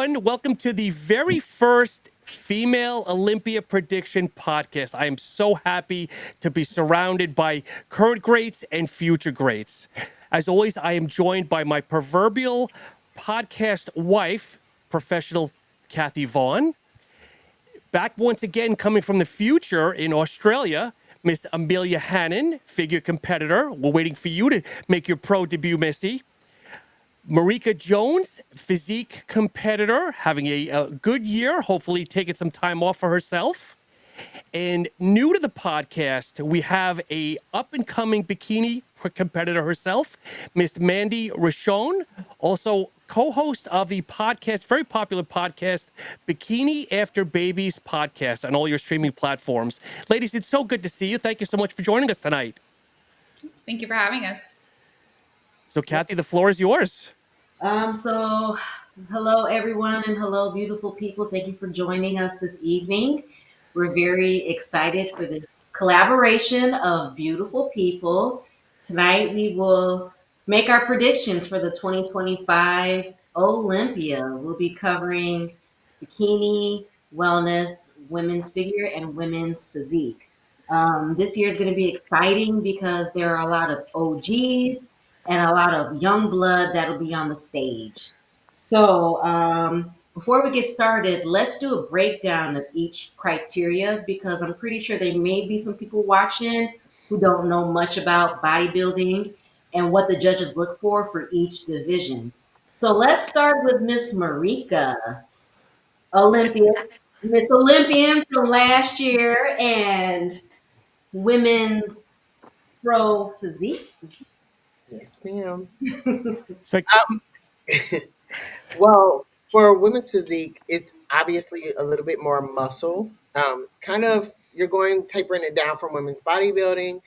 everyone. Welcome to the very first female Olympia prediction podcast. I am so happy to be surrounded by current greats and future greats. As always, I am joined by my proverbial podcast wife, professional Kathy Vaughn. Back once again, coming from the future in Australia, Miss Amelia Hannon, figure competitor. We're waiting for you to make your pro debut, Missy. Marika Jones, physique competitor, having a good year, hopefully taking some time off for herself. And new to the podcast, we have a up-and-coming bikini competitor herself, Miss Mandy Rochon, also co-host of the podcast, very popular podcast, Bikini After Babies podcast on all your streaming platforms. Ladies, it's so good to see you. Thank you so much for joining us tonight. Thank you for having us. So, Kathy, the floor is yours. So hello everyone and hello beautiful people. Thank you for joining us this evening. We're very excited for this collaboration of beautiful people. Tonight we will make our predictions for the 2025 Olympia. We'll be covering bikini, wellness, women's figure, and women's physique. This year is going to be exciting because there are a lot of OGs and a lot of young blood that'll be on the stage. So, before we get started, let's do a breakdown of each criteria because I'm pretty sure there may be some people watching who don't know much about bodybuilding and what the judges look for each division. So let's start with Miss Marika, Olympia, Miss Olympian from last year and women's pro physique. Yes, ma'am. So, Well, for women's physique, it's obviously a little bit more muscle. Kind of, you're going tapering it down from women's bodybuilding.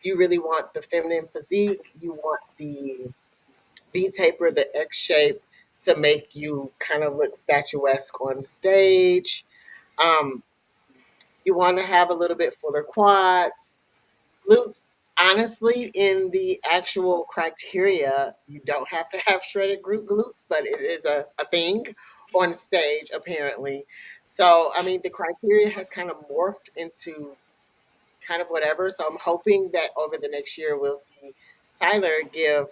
You really want the feminine physique. You want the V taper, the X shape to make you kind of look statuesque on stage. Um, you want to have a little bit fuller quads. Glutes, honestly, in the actual criteria, you don't have to have shredded group glutes, but it is a thing on stage, apparently. So, I mean, the criteria has kind of morphed into kind of whatever. So, I'm hoping that over the next year, we'll see Tyler give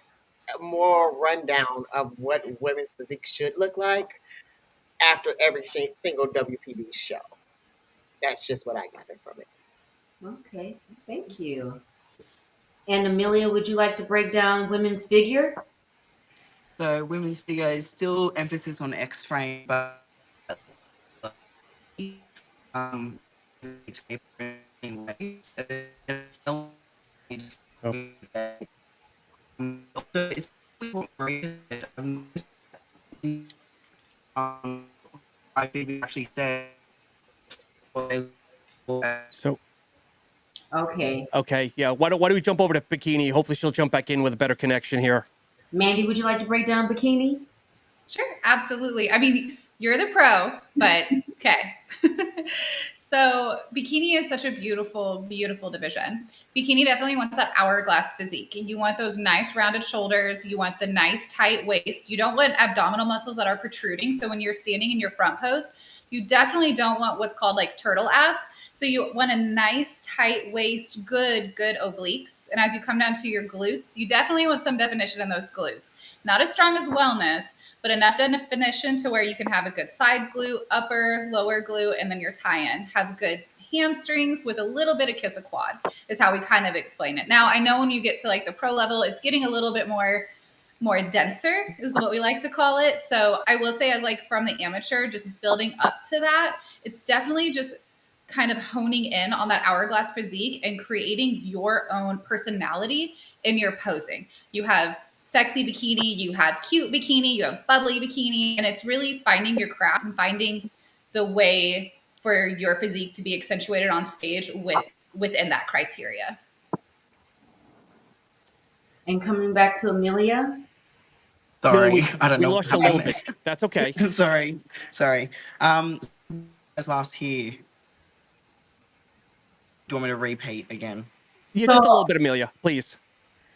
a more rundown of what women's physique should look like after every single WPD show. That's just what I gather from it. Okay, thank you. And Amelia, would you like to break down women's figure? So women's figure is still emphasis on X frame, but um, it's IFBB actually said. so Okay. okay, yeah. Why don't we jump over to Bikini? Hopefully, she'll jump back in with a better connection here. Mandy, would you like to break down bikini? Sure, absolutely. I mean, you're the pro, but okay. So, bikini is such a beautiful, beautiful division. Bikini definitely wants that hourglass physique. You want those nice rounded shoulders. You want the nice tight waist. You don't want abdominal muscles that are protruding. So, when you're standing in your front pose, you definitely don't want what's called like turtle abs. So, you want a nice tight waist, good obliques. And as you come down to your glutes, you definitely want some definition in those glutes. Not as strong as wellness, but enough definition to where you can have a good side glute, upper, lower glute, and then your tie-in. Have good hamstrings with a little bit of kiss a quad is how we kind of explain it. Now, I know when you get to like the pro level, it's getting a little bit more denser is what we like to call it. So I will say as like from the amateur, just building up to that, it's definitely just kind of honing in on that hourglass physique and creating your own personality in your posing. You have sexy bikini, you have cute bikini, you have bubbly bikini, and it's really finding your craft and finding the way for your physique to be accentuated on stage within that criteria. And coming back to Amelia. Sorry, Amelia, I don't we know what lost you a little happened. bit. That's okay. sorry. As last year, do you want me to repeat again? Yeah, So just a little bit, Amelia, please.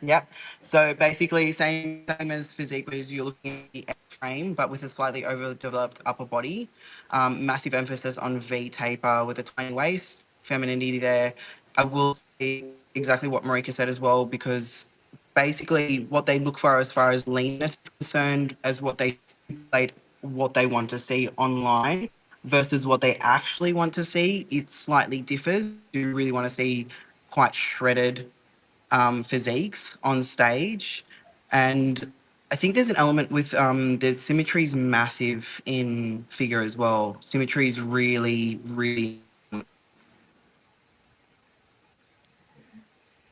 Yep. So basically, same as physique, was you're looking at the X frame, but with a slightly overdeveloped upper body. Massive emphasis on V taper with a tiny waist, femininity there. I will say exactly what Marika said as well, because basically what they look for as far as leanness is concerned, as what they stipulate, what they want to see online versus what they actually want to see, it slightly differs. You really want to see quite shredded physiques on stage. And I think there's an element with the symmetry is massive in figure as well. Symmetry is really, really.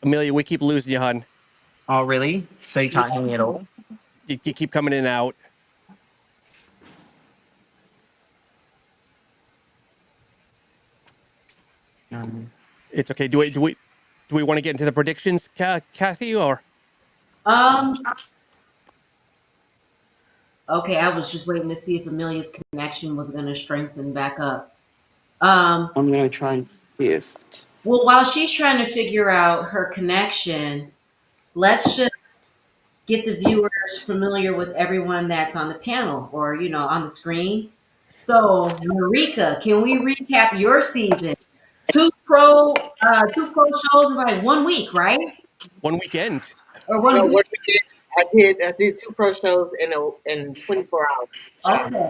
Amelia, we keep losing you, hun. Oh, really? So you can't hear me at all? You keep coming in and out. Um, It's okay. Do we want to get into the predictions, Kathy? Or Um, okay, I was just waiting to see if Amelia's connection was going to strengthen back up. I'm going to try and shift. Well, while she's trying to figure out her connection, let's just get the viewers familiar with everyone that's on the panel or, on the screen. So, Marika, can we recap your season? Two pro shows in like 1 week, right? one weekend? Or one No, week? what we did, I did 2 pro shows in 24 hours. So, Okay.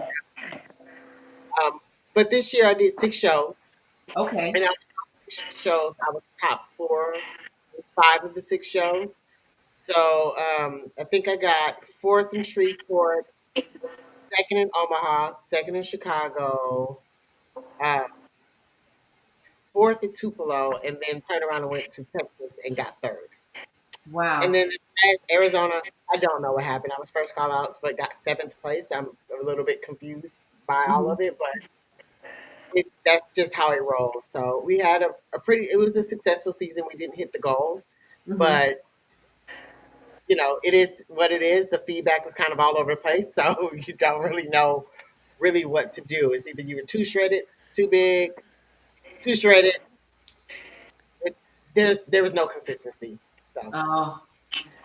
but this year I did 6 shows, Okay. and out of 6 shows, I was top 4 in 5 of the 6 shows. So I think I got fourth in Shreveport, second in Omaha, second in Chicago, uh, fourth in Tupelo, and then turned around and went to Texas and got third. And Wow. then this last Arizona, I don't know what happened. I was first call outs, but got seventh place. I'm a little bit confused by all Mhm. of it, but that's just how it rolls. So we had it was a successful season. We didn't hit the goal, Mhm. but it is what it is. The feedback was kind of all over the place. So you don't really know really what to do. It's either you were too shredded, too big, too shredded. There was no consistency. So Oh.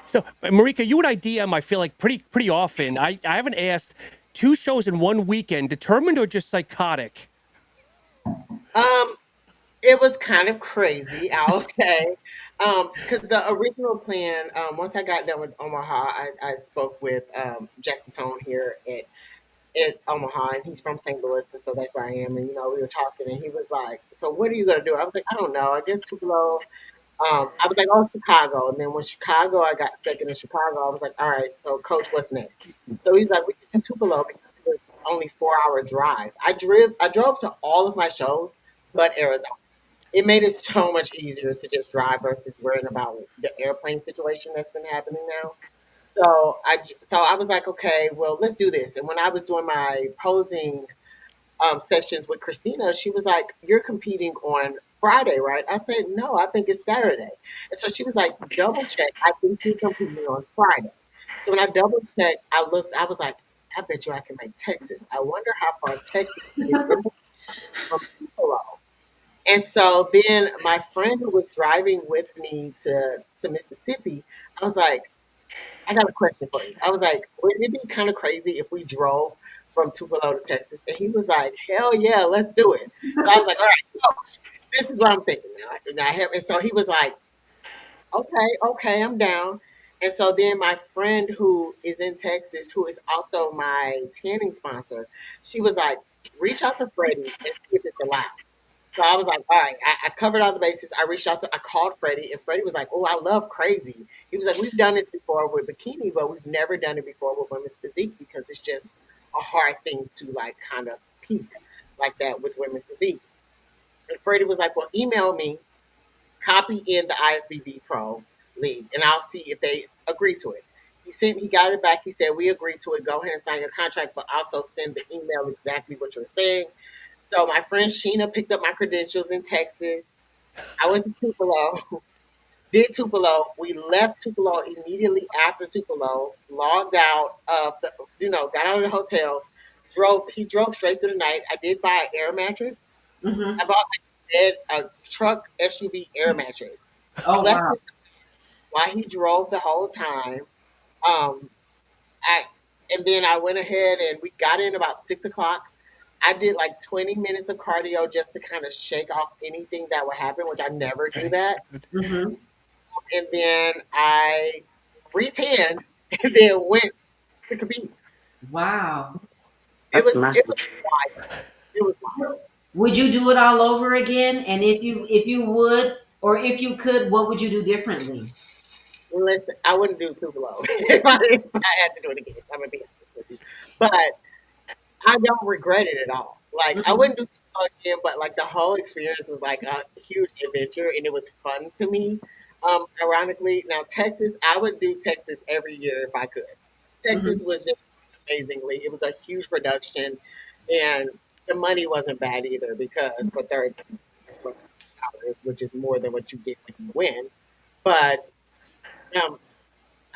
So, Marika, you and I DM, I feel like pretty often. I haven't asked 2 shows in 1 weekend, determined or just psychotic? um it was kind of crazy, I'll say. Because the original plan, once I got done with Omaha, I spoke with Jackson Tone here at Omaha, and he's from St. Louis, and so that's where I am. And we were talking, and he was like, "So what are you gonna do?" I was like, "I don't know. I guess Tupelo." I was like, "Oh, Chicago," and then when Chicago, I got second in Chicago. I was like, "All right, so Coach, what's next?" So he's like, "We can do Tupelo because it was only 4 hour drive." I drove to all of my shows, but Arizona. It made it so much easier to just drive versus worrying about the airplane situation that's been happening now. So I was like, okay, well, let's do this. And when I was doing my posing sessions with Christina, she was like, "You're competing on Friday, right?" I said, "No, I think it's Saturday." And so she was like, "Double check. I think you're competing on Friday." So when I double checked, I looked. I was like, "I bet you I can make Texas. I wonder how far Texas is from Tupelo." And so then my friend who was driving with me to Mississippi, I was like, "I got a question for you." I was like, "Wouldn't it be kind of crazy if we drove from Tupelo to Texas?" And he was like, "Hell yeah, let's do it." So I was like, "All right, coach, this is what I'm thinking now." And so he was like, "Okay, okay, I'm down." And so then my friend who is in Texas, who is also my tanning sponsor, she was like, "Reach out to Freddie and see if it's allowed." So I was like, all right, I covered all the bases. I called Freddie, and Freddie was like, "Oh, I love crazy." He was like, "We've done this before with bikini, but we've never done it before with women's physique because it's just a hard thing to like kind of peak like that with women's physique." And Freddie was like, "Well, email me, copy in the IFBB Pro League, and I'll see if they agree to it." He got it back. He said, "We agree to it. Go ahead and sign your contract, but also send the email exactly what you're saying." So my friend Sheena picked up my credentials in Texas. I went to Tupelo, did Tupelo. We left Tupelo immediately after Tupelo, logged out of got out of the hotel, he drove straight through the night. I did buy an air mattress. Mhm. I bought a truck SUV air mattress. Oh Slept wow. while he drove the whole time. Um, and then I went ahead and we got in about 6 o'clock. I did like 20 minutes of cardio just to kind of shake off anything that would happen, which I never do Okay. that. Good. Mm-hmm. And then I retanned and then went to compete. Wow. It That's was it massive. was wild. It was wild. Would you do it all over again? And if you would, or if you could, what would you do differently? Listen, I wouldn't do two below if I had to do it again. I'm gonna be honest with you, but I don't regret it at all. Like I Mhm. wouldn't do it again, but like the whole experience was like a huge adventure, and it was fun to me. Ironically, now Texas, I would do Texas every year if I could. Texas Mhm. was just amazingly. It was a huge production, and the money wasn't bad either because for third dollars, which is more than what you get when you win. But um,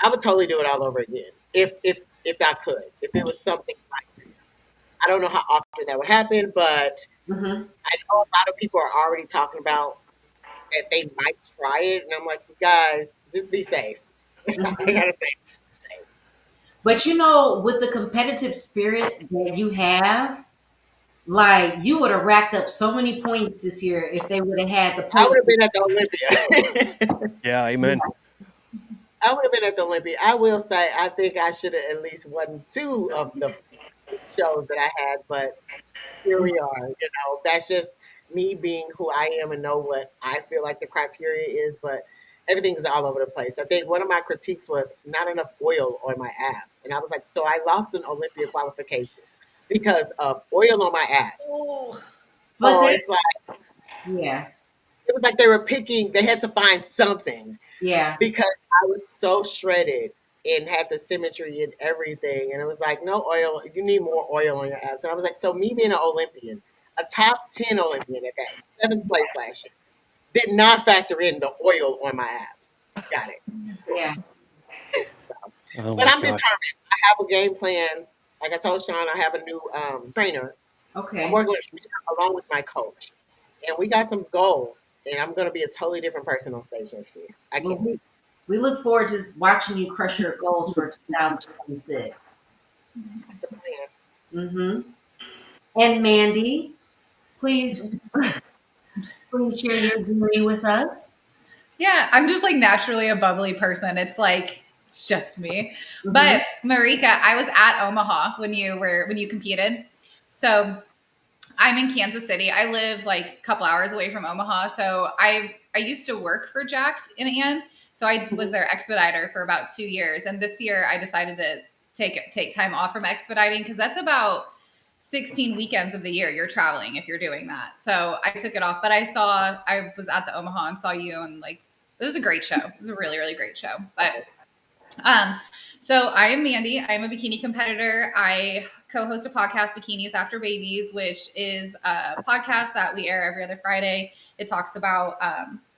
I would totally do it all over again if I could. If it was something like I don't know how often that would happen, but Mhm. I know a lot of people are already talking about that they might try it, and I'm like, you guys, just be safe. That's all I Mhm. gotta say. But with the competitive spirit that you have, like you would have racked up so many points this year if they would have had the I would points. have been at the Olympia. Yeah, amen. I would have been at the Olympia. I will say, I think I should have at least won two of the shows that I had, but here we are. That's just me being who I am and know what I feel like the criteria is, but everything's all over the place. I think one of my critiques was not enough oil on my abs. And I was like, so I lost an Olympia qualification because of oil on my abs. Oh, But Oh, they, it's like yeah, it was like they had to find something yeah. because I was so shredded and had the symmetry and everything. And it was like, no oil, you need more oil on your abs. And I was like, so me being an Olympian, a top 10 Olympian at that, seventh place last year, did not factor in the oil on my abs. Got it. Yeah. So, Oh but my I'm God. determined. I have a game plan. Like I told Sean, I have a new trainer. I'm Okay. working with a trainer along with my coach. And we got some goals. And I'm going to be a totally different person on stage next year. I Well, can't wait. we look forward to watching you crush your goals for 2026. That's the plan. Mm-hmm. And Mandy, please, please share your journey with us. yeah. I'm just like naturally a bubbly person. It's just me. Mm-hmm. But Marika, I was at Omaha when you competed. So I'm in Kansas City. I live like a couple hours away from Omaha. So I used to work for Jacked in Ann. So I was their expediter for about 2 years. And this year I decided to take time off from expediting because that's about 16 weekends of the year you're traveling if you're doing that. So I took it off. But I was at the Omaha and saw you, and like it was a great show. It was a really, really great show. But um, so I am Mandy. I am a bikini competitor. I co-host a podcast, Bikinis After Babies, which is a podcast that we air every other Friday. It talks about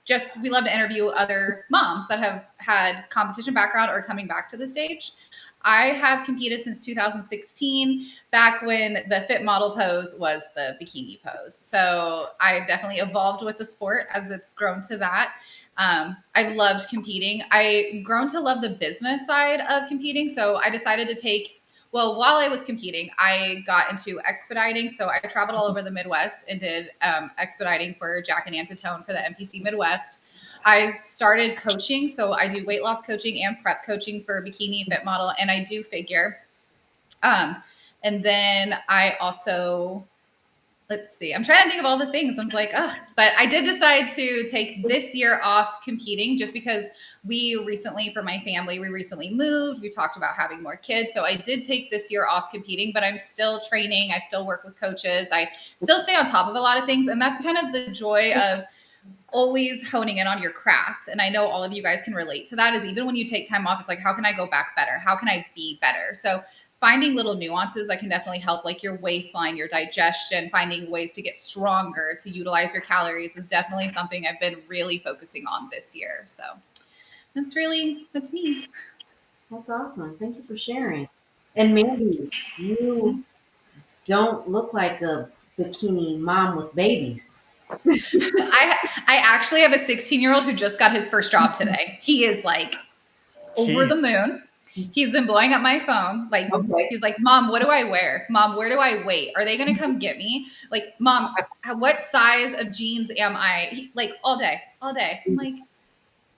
just we love to interview other moms that have had competition background or coming back to the stage. I have competed since 2016, back when the fit model pose was the bikini pose. So I've definitely evolved with the sport as it's grown to that. I loved competing. I grown to love the business side of competing. So I decided to while I was competing, I got into expediting. So I traveled all over the Midwest and did expediting for Jack and Antitone for the NPC Midwest. I started coaching. So I do weight loss coaching and prep coaching for bikini fit model, and I do figure. Um, and then I also let's see. I'm trying to think of all the things. I'm like, oh, but I did decide to take this year off competing just because for my family, we recently moved. We talked about having more kids. So I did take this year off competing, but I'm still training. I still work with coaches. I still stay on top of a lot of things. And that's kind of the joy of always honing in on your craft. And I know all of you guys can relate to that is even when you take time off, it's like, how can I go back better? How can I be better? So finding little nuances that can definitely help, like your waistline, your digestion, finding ways to get stronger, to utilize your calories is definitely something I've been really focusing on this year. So that's me. That's awesome. Thank you for sharing. And Mandy, you don't look like a bikini mom with babies. I actually have a 16-year-old who just got his first job today. He is like over the Jeez. moon. He's been blowing up my phone. Like, Okay. he's like, Mom, what do I wear? Mom, where do I wait? Are they going to come get me? Like, Mom, what size of jeans am I? Like, all day, all day. I'm like,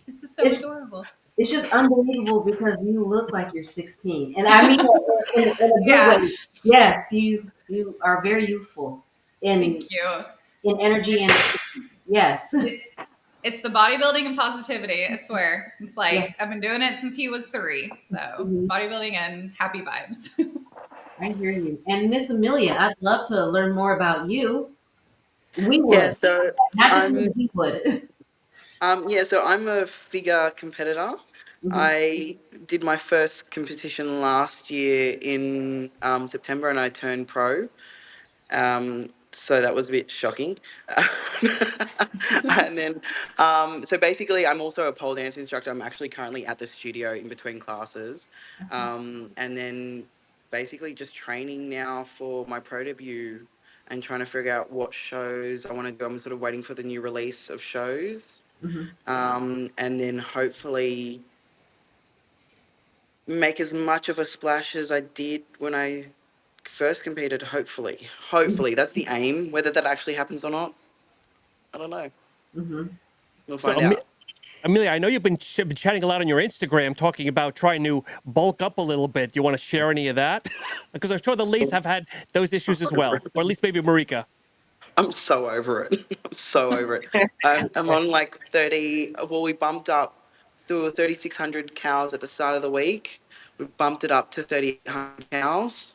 this is so It's adorable. it's just unbelievable because you look like you're 16, and I mean in a good Yeah. way. Yes, you are very youthful in Thank you. energy and It's, yes, it's the bodybuilding and positivity. I swear. It's yeah. like, I've been doing it since he was 3. So Mhm. bodybuilding and happy vibes. I hear you. And Miss Amelia, I'd love to learn more about you. We Yeah, would, so not just I'm me, we would. so I'm a figure competitor. Mhm, I did my first competition last year in September, and I turned pro. So that was a bit shocking. And then, so basically, I'm also a pole dance instructor. I'm actually currently at the studio in between classes. And then basically just training now for my pro debut and trying to figure out what shows I want to do. I'm sort of waiting for the new release of shows. mhm, And then hopefully make as much of a splash as I did when I first competed. mhm, Hopefully, that's the aim. Whether that actually happens or not, I don't know. mhm, We'll So, find out. Amelia, I know you've been chatting a lot on your Instagram talking about trying to bulk up a little bit. Do you want to share any of that? Because I'm sure the ladies have had those So issues as over well, it. or at least maybe Marika. I'm so over it. I'm so over it. I'm on like 30. Well, we bumped up through 3,600 cows at the start of the week. We've bumped it up to 3,800 cows.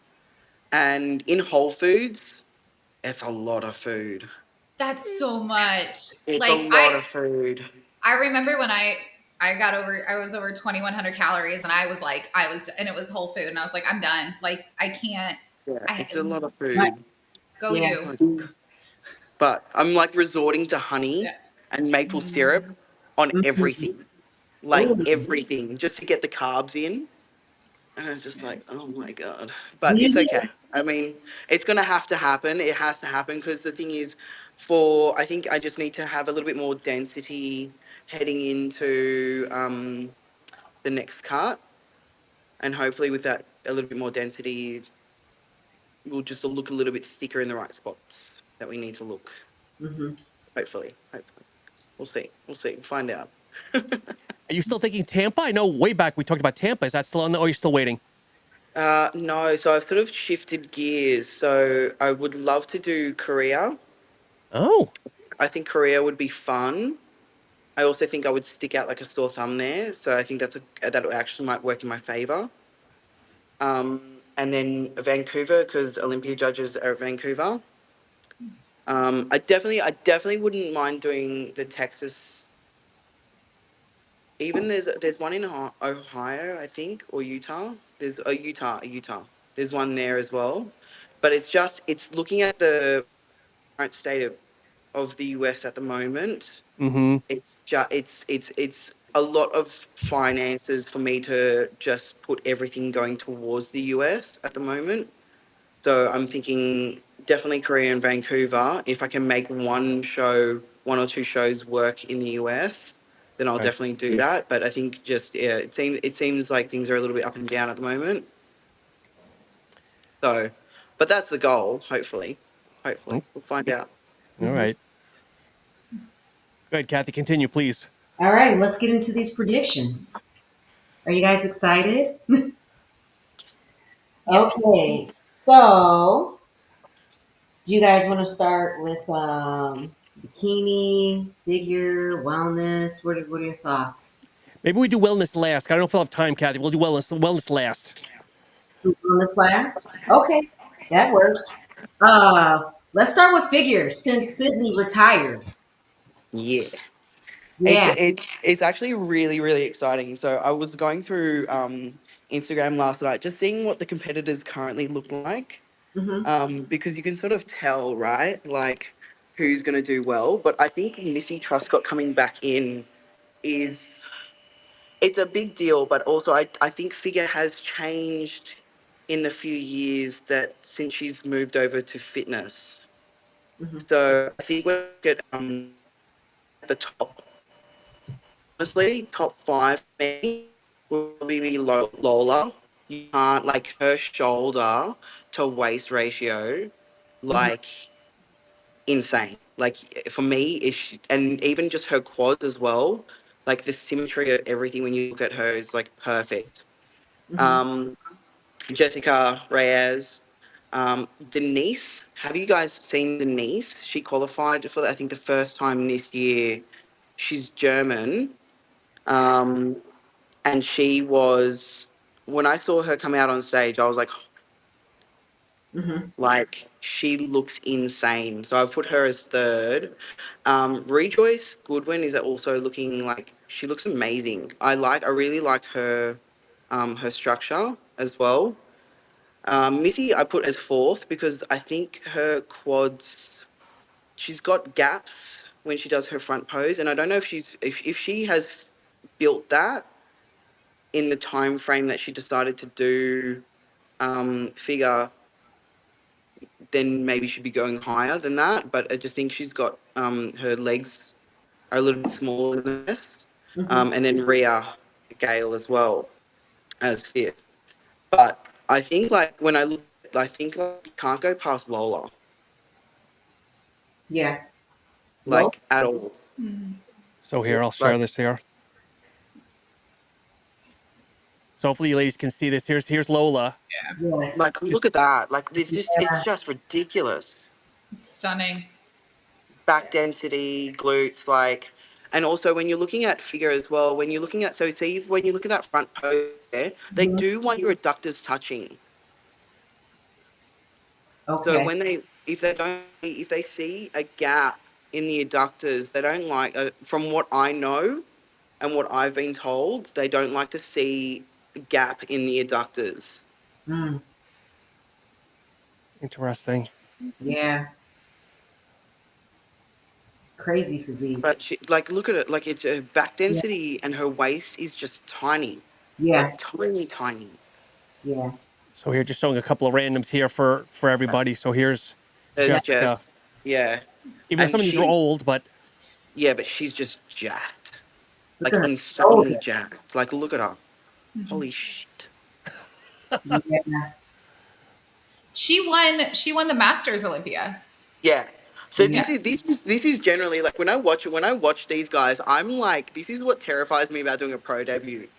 And in Whole Foods, it's a lot of food. That's so much. It's a Like, lot of food. I remember when I was over 2,100 calories, and and it was whole food, and I was like, I'm done. Like, I can't. Yeah, I it's a lot of right, food. go yeah. you. But I'm like resorting to honey Yeah. and maple syrup on Mhm. everything, like Ooh. everything, just to get the carbs in. And I was just like, oh my God. Do But you it's need okay. I mean, it's going to have to happen. It has to happen because the thing is, for I think I just need to have a little bit more density heading into the next cut. And hopefully, with that, a little bit more density, we'll just look a little bit thicker in the right spots that we need to look. mhm. Hopefully. Hopefully. We'll see. We'll see. We'll find out. Are you still thinking Tampa? I know way back we talked about Tampa. Is that still on the, or are you still waiting? No, so I've sort of shifted gears. So I would love to do Korea. Oh, I think Korea would be fun. I also think I would stick out like a sore thumb there. So I think that actually might work in my favor. And then Vancouver, because Olympia judges are at Vancouver. I definitely wouldn't mind doing the Texas. Even there's one in Ohio, I think, or Utah. There's a Utah. There's one there as well, but it's looking at the current state of the US at the moment. mm-hmm. It's just it's a lot of finances for me to just put everything going towards the US at the moment. So I'm thinking definitely Korea and Vancouver. If I can make one or two shows work in the US, then I'll Okay. definitely do that. But I think just yeah, it seems like things are a little bit up and down at the moment. So, but that's the goal. Hopefully, Mm, we'll find out. all Mhm. right. Go ahead, Kathy. Continue, please. All right, let's get into these predictions. Are you guys excited? Yes. Okay, so do you guys want to start with bikini, figure, wellness? What are your thoughts? Maybe we do wellness last. I don't know if I'll have time, Kathy. We'll do wellness last. Wellness last? Okay, that works. Let's start with figure since Sydney retired. Yeah. Yeah. It's actually really exciting. So I was going through Instagram last night, just seeing what the competitors currently look like, Hmm. because you can sort of tell, right, like who's going to do well. But I think Missy Truscott coming back in is it's a big deal. But also, I think figure has changed in the few years that since she's moved over to fitness. Mm-hmm. So I think when I look at the top, honestly, top five for me will probably be Lola. You can't, like, her shoulder to waist ratio, Mm-hmm. like, insane. Like, for me, and even just her quads as well. Like, the symmetry of everything when you look at her is like perfect. Mm-hmm. Um, Jessica Reyes, Denise. Have you guys seen Denise? She qualified for, I think, the first time this year. She's German, um, and she was. When I saw her come out on stage, I was Mm-hmm. like, she looks insane. So I've put her as third. Rejoice Goodwin is also looking like she looks amazing. I really like her structure as well. Missy I put as fourth because I think her quads, she's got gaps when she does her front pose, and I don't know if she has built that in the time frame that she decided to do figure, then maybe she'd be going higher than that. But I just think she's got her legs are a little bit smaller than this, Mm-hmm. and then Rhea Gale as well as fifth. But I think, like, when I look, I think, like, you can't go past Lola, Yeah. Low. like, at all. So here, I'll Like, share this here. So hopefully you ladies can see this. Here's Lola. Yes. like, look at that. Like, it's Yeah. just ridiculous. It's stunning. Back density, glutes, like, and also when you're looking at figure as well, when you're looking at, so see, when you look at that front pose there, they Mhm. do want your adductors touching. So Okay. when if they see a gap in the adductors, they don't like, from what I know and what I've been told, they don't like to see a gap in the adductors. Mm. Interesting. Yeah. Crazy physique. But like, look at it, like, it's her back Yeah. density and her waist is just tiny, Yeah. like tiny, tiny. Yeah. So here, just showing a couple of randoms here for everybody. So here's There's Jessica. Jess, yeah, Even though and some of these are she, old, but yeah, but she's just jacked, Look at like her insanely shoulder. jacked. Like, look at her, holy shit. Yeah. She won the Masters Olympia. Yeah. So Yeah. this is generally, like, when I watch these guys, I'm like, this is what terrifies me about doing a pro debut,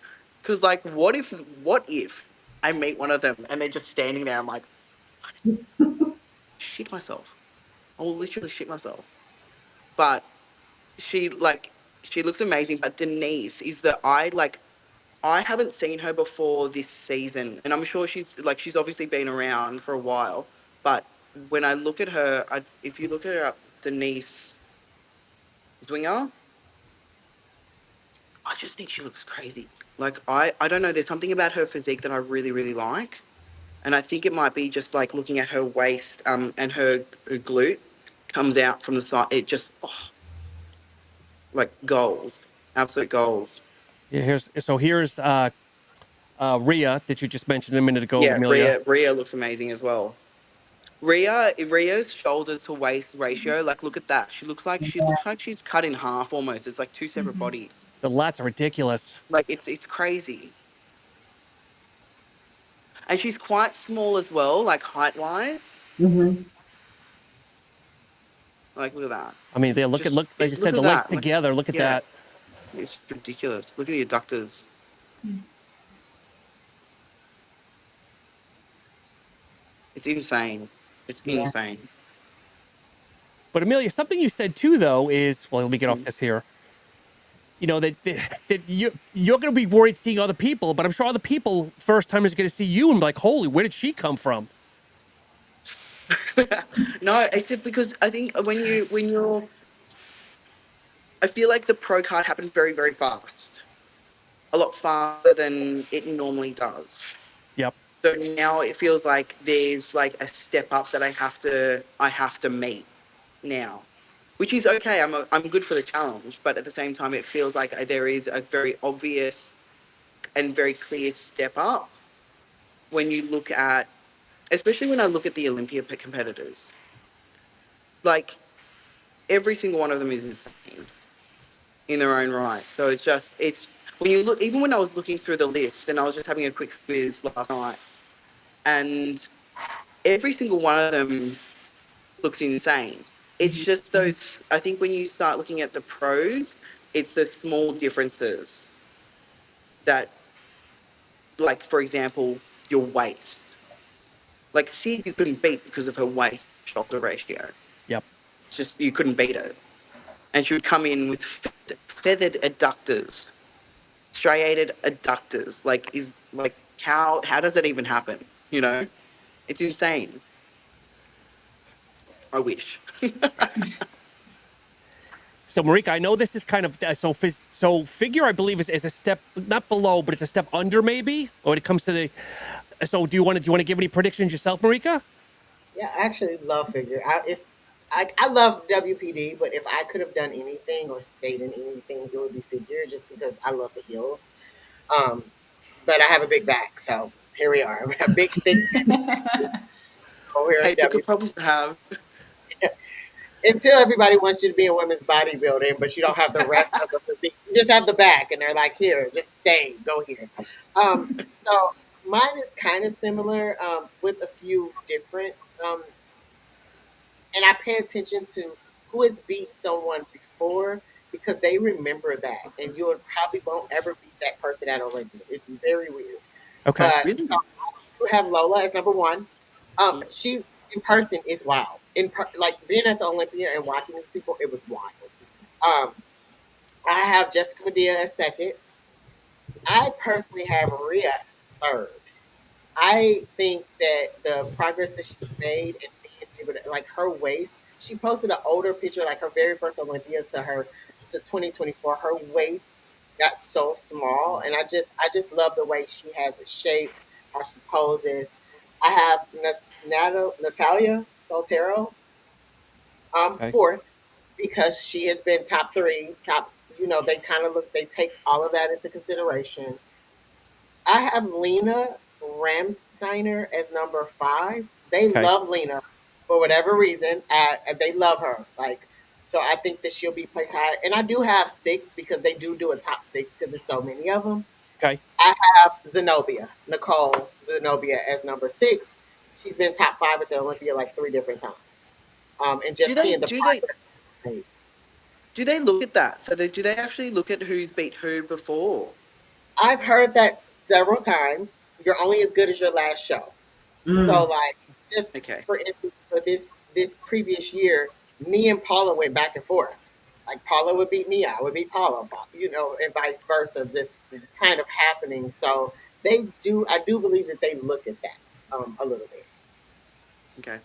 because, like, what if I meet one of them and they're just standing there? I'm like, shit myself. I will literally shit myself. But she like she looks amazing. But Denise is I haven't seen her before this season, and I'm sure she's obviously been around for a while. But when I look at her, if you look at her up, Denise Zwinger, I just think she looks crazy. Like, I don't know. There's something about her physique that I really really like, and I think it might be just like looking at her waist, and her glute comes out from the side. It just, like, goals, absolute goals. yeah, here's Rhea that you just mentioned a minute ago, Yeah, Amelia. Rhea looks amazing as well. Rhea's shoulder to waist ratio, like, look at that. She looks like she's cut in half almost. It's like two separate bodies. The lats are ridiculous. Like, it's crazy. And she's quite small as well, like, height wise. Mm-hmm. Like, look at that. I mean, they like you Look said, at the legs that. Like, together. Look at yeah, that. it's ridiculous. Look at the adductors. It's insane. It's Yeah. insane. But Amelia, something you said too, though, is well. Let me get off Mm. this here. You know that you're going to be worried seeing other people, but I'm sure other people first timers are going to see you and be like, "Holy, where did she come from?" No, it's just because I think I feel like the pro card happens very, very fast. A lot faster than it normally does. Yep. So now it feels like there's, like, a step up that I have to meet now, which is okay. I'm good for the challenge, but at the same time, it feels like there is a very obvious and very clear step up when you look at, especially when I look at the Olympia competitors. like every single one of them is insane in their own right. So it's when you look, even when I was looking through the list, and I was just having a quick quiz last night, and every single one of them looks insane. It's just those, I think when you start looking at the pros, it's the small differences that, like, for example, your waist. Like, Sid, you couldn't beat because of her waist shoulder ratio. Yep. It's just, you couldn't beat it. And she would come in with feathered adductors, striated adductors. How does that even happen? You know, it's insane. I wish. So, Marika, I know this is kind of so figure. I believe is a step not below, but it's a step under maybe when it comes to the. So, do you want to give any predictions yourself, Marika? Yeah, I actually love figure. I love WPD, but if I could have done anything or stayed in anything, it would be figure, just because I love the heels. Um, but I have a big back, so here we are. We have big, thick over here Hey, in it's a W. good problem to have. Until everybody wants you to be in women's bodybuilding, but you don't have the rest of the physique. You just have the back, and they're like, "Here, just stay, go here." So mine is kind of similar, with a few different. Um, and I pay attention to who has beat someone before, because they remember that, and you probably won't ever beat that person at Olympia. It's very weird. Okay. But so Really? you have Lola as number one. She in person is wild. Like being at the Olympia and watching these people, it was wild. Um, I have Jessica Medea as second. I personally have Maria as third. I think that the progress that she's made and being able to, like, her waist, she posted an older picture, like her very first Olympia to 2024. Her waist got so small, and I just love the way she has it shaped, how she poses. I have Natalia Soltero Okay. fourth, because she has been top three, top. They kind of look. They take all of that into consideration. I have Lena Ramsteiner as number five. They Okay. love Lena for whatever reason. They love her. So I think that she'll be placed high. And I do have six, because they do a top six, because there's so many of them. Okay. I have Nicole Zenobia as number six. She's been top five at the Olympia like three different times. And Do just they seeing the do they progress made. do they look at that? So do they actually look at who's beat who before? I've heard that several times. You're only as good as your last show. So, Mm. like, just Okay. for instance, for this previous year, me and Paula went back and forth. Like, Paula would beat me, I would beat Paula, and vice versa. Just kind of happening. So I do believe that they look at that a little bit, Okay.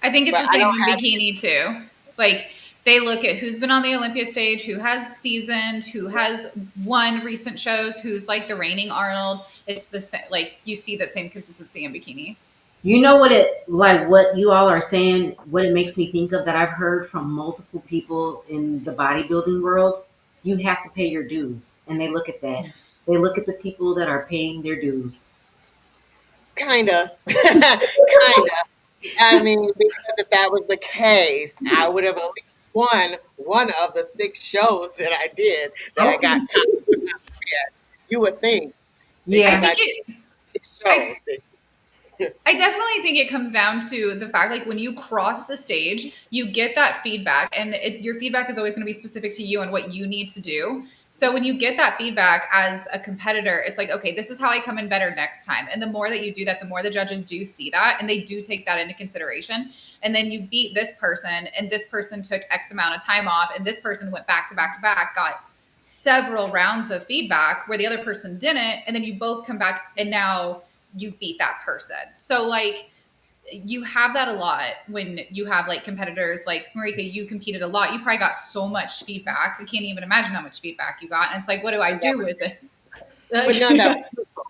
I think it's but the I same don't in have. bikini too. Like they look at who's been on the Olympia stage, who has seasoned, who has won recent shows, who's like the reigning Arnold. It's the same, like you see that same consistency in bikini. You know what it like what you all are saying, what it makes me think of, that I've heard from multiple people in the bodybuilding world? You have to pay your dues. And they look at that. They look at the people that are paying their dues. Kinda, kinda. I mean, because if that was the case, I would have at least won one of the six shows that I did, that I Okay. got top two or top three at. You would think, I because Yeah. think I did it. six I shows. I definitely think it comes down to the fact, like when you cross the stage, you get that feedback, and your feedback is always going to be specific to you and what you need to do. So when you get that feedback as a competitor, it's like, okay, this is how I come in better next time. And the more that you do that, the more the judges do see that, and they do take that into consideration. And then you beat this person, and this person took X amount of time off, and this person went back to back to back, got several rounds of feedback where the other person didn't, and then you both come back, and now you beat that person. So like you have that a lot when you have like competitors like Marika, you competed a lot. You probably got so much feedback. I can't even imagine how much feedback you got. And it's like, what do I do with it? But none that was Like, useful.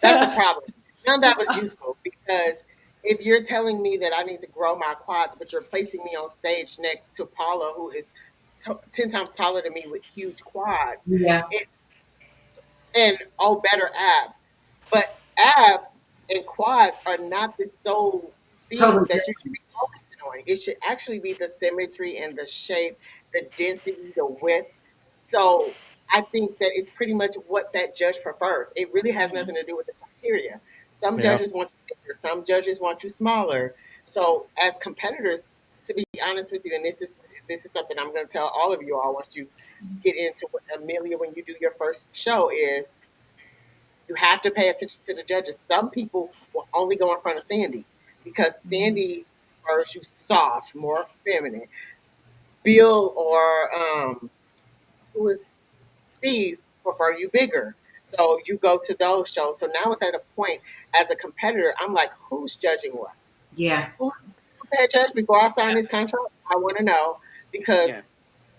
That's the problem. None that was useful, because if you're telling me that I need to grow my quads, but you're placing me on stage next to Paula, who is 10 times taller than me with huge quads, Yeah. it, and better abs, but abs and quads are not the sole It's thing totally that you should different. be focusing point. It should actually be the symmetry and the shape, the density, the width. So I think that it's pretty much what that judge prefers. It really has nothing to do with the criteria. Some Yeah. judges want you bigger, some judges want you smaller. So as competitors, to be honest with you, and this is something I'm going to tell all of you all once you get into what Amelia when you do your first show is you have to pay attention to the judges. Some people will only go in front of Sandy because Sandy prefers you soft, more feminine. Bill or who is Steve prefer you bigger. So you go to those shows. So now it's at a point as a competitor, I'm like, who's judging what? Yeah. Who's the head judge before I sign this contract? I want to know because Yeah.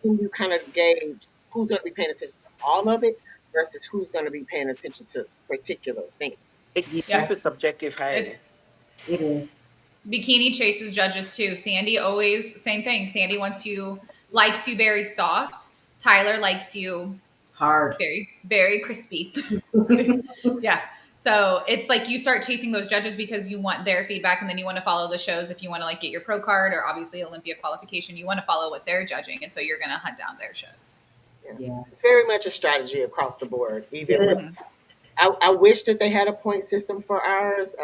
then you kind of gauge who's going to be paying attention to all of it versus who's going to be paying attention to particular things. It's Yeah. super subjective, hey. It's It is. Bikini chases judges too. Sandy always same thing. Sandy likes you very soft. Tyler likes you Hard. very very crispy. Yeah. So it's like you start chasing those judges because you want their feedback and then you want to follow the shows. If you want to like get your pro card or obviously Olympia qualification, you want to follow what they're judging. And so you're going to hunt down their shows. Yeah. It's very much a strategy across the board. Even It with, is. I wish that they had a point system for ours,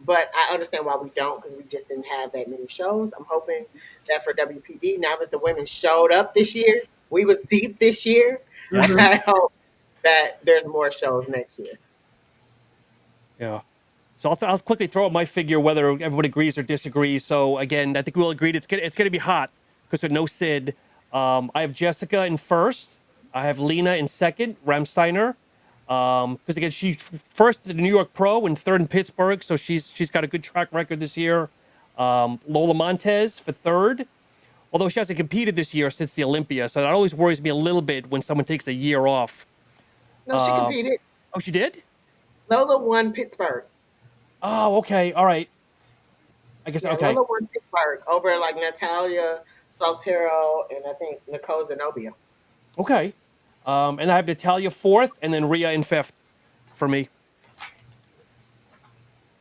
but I understand why we don't because we just didn't have that many shows. I'm hoping that for WPD, now that the women showed up this year, we was deep this year. Yeah. Mhm. I hope that there's more shows next year. Yeah. So I'll quickly throw out my figure, whether everyone agrees or disagrees. So again, I think we'll agree it's gonna be hot because with no Sid, I have Jessica in first. I have Lena in second. Ramsteiner, because again she's first at the New York Pro and third in Pittsburgh, so she's got a good track record this year. Lola Montez for third, although she hasn't competed this year since the Olympia, so that always worries me a little bit when someone takes a year off. No, she Um, competed. oh, she did? Lola won Pittsburgh. Oh, okay, all right. I guess Yeah, okay. Lola won Pittsburgh over like Natalia Saltero and I think Nicole Zenobia. Okay. And I have Natalia fourth, and then Rhea in fifth for me.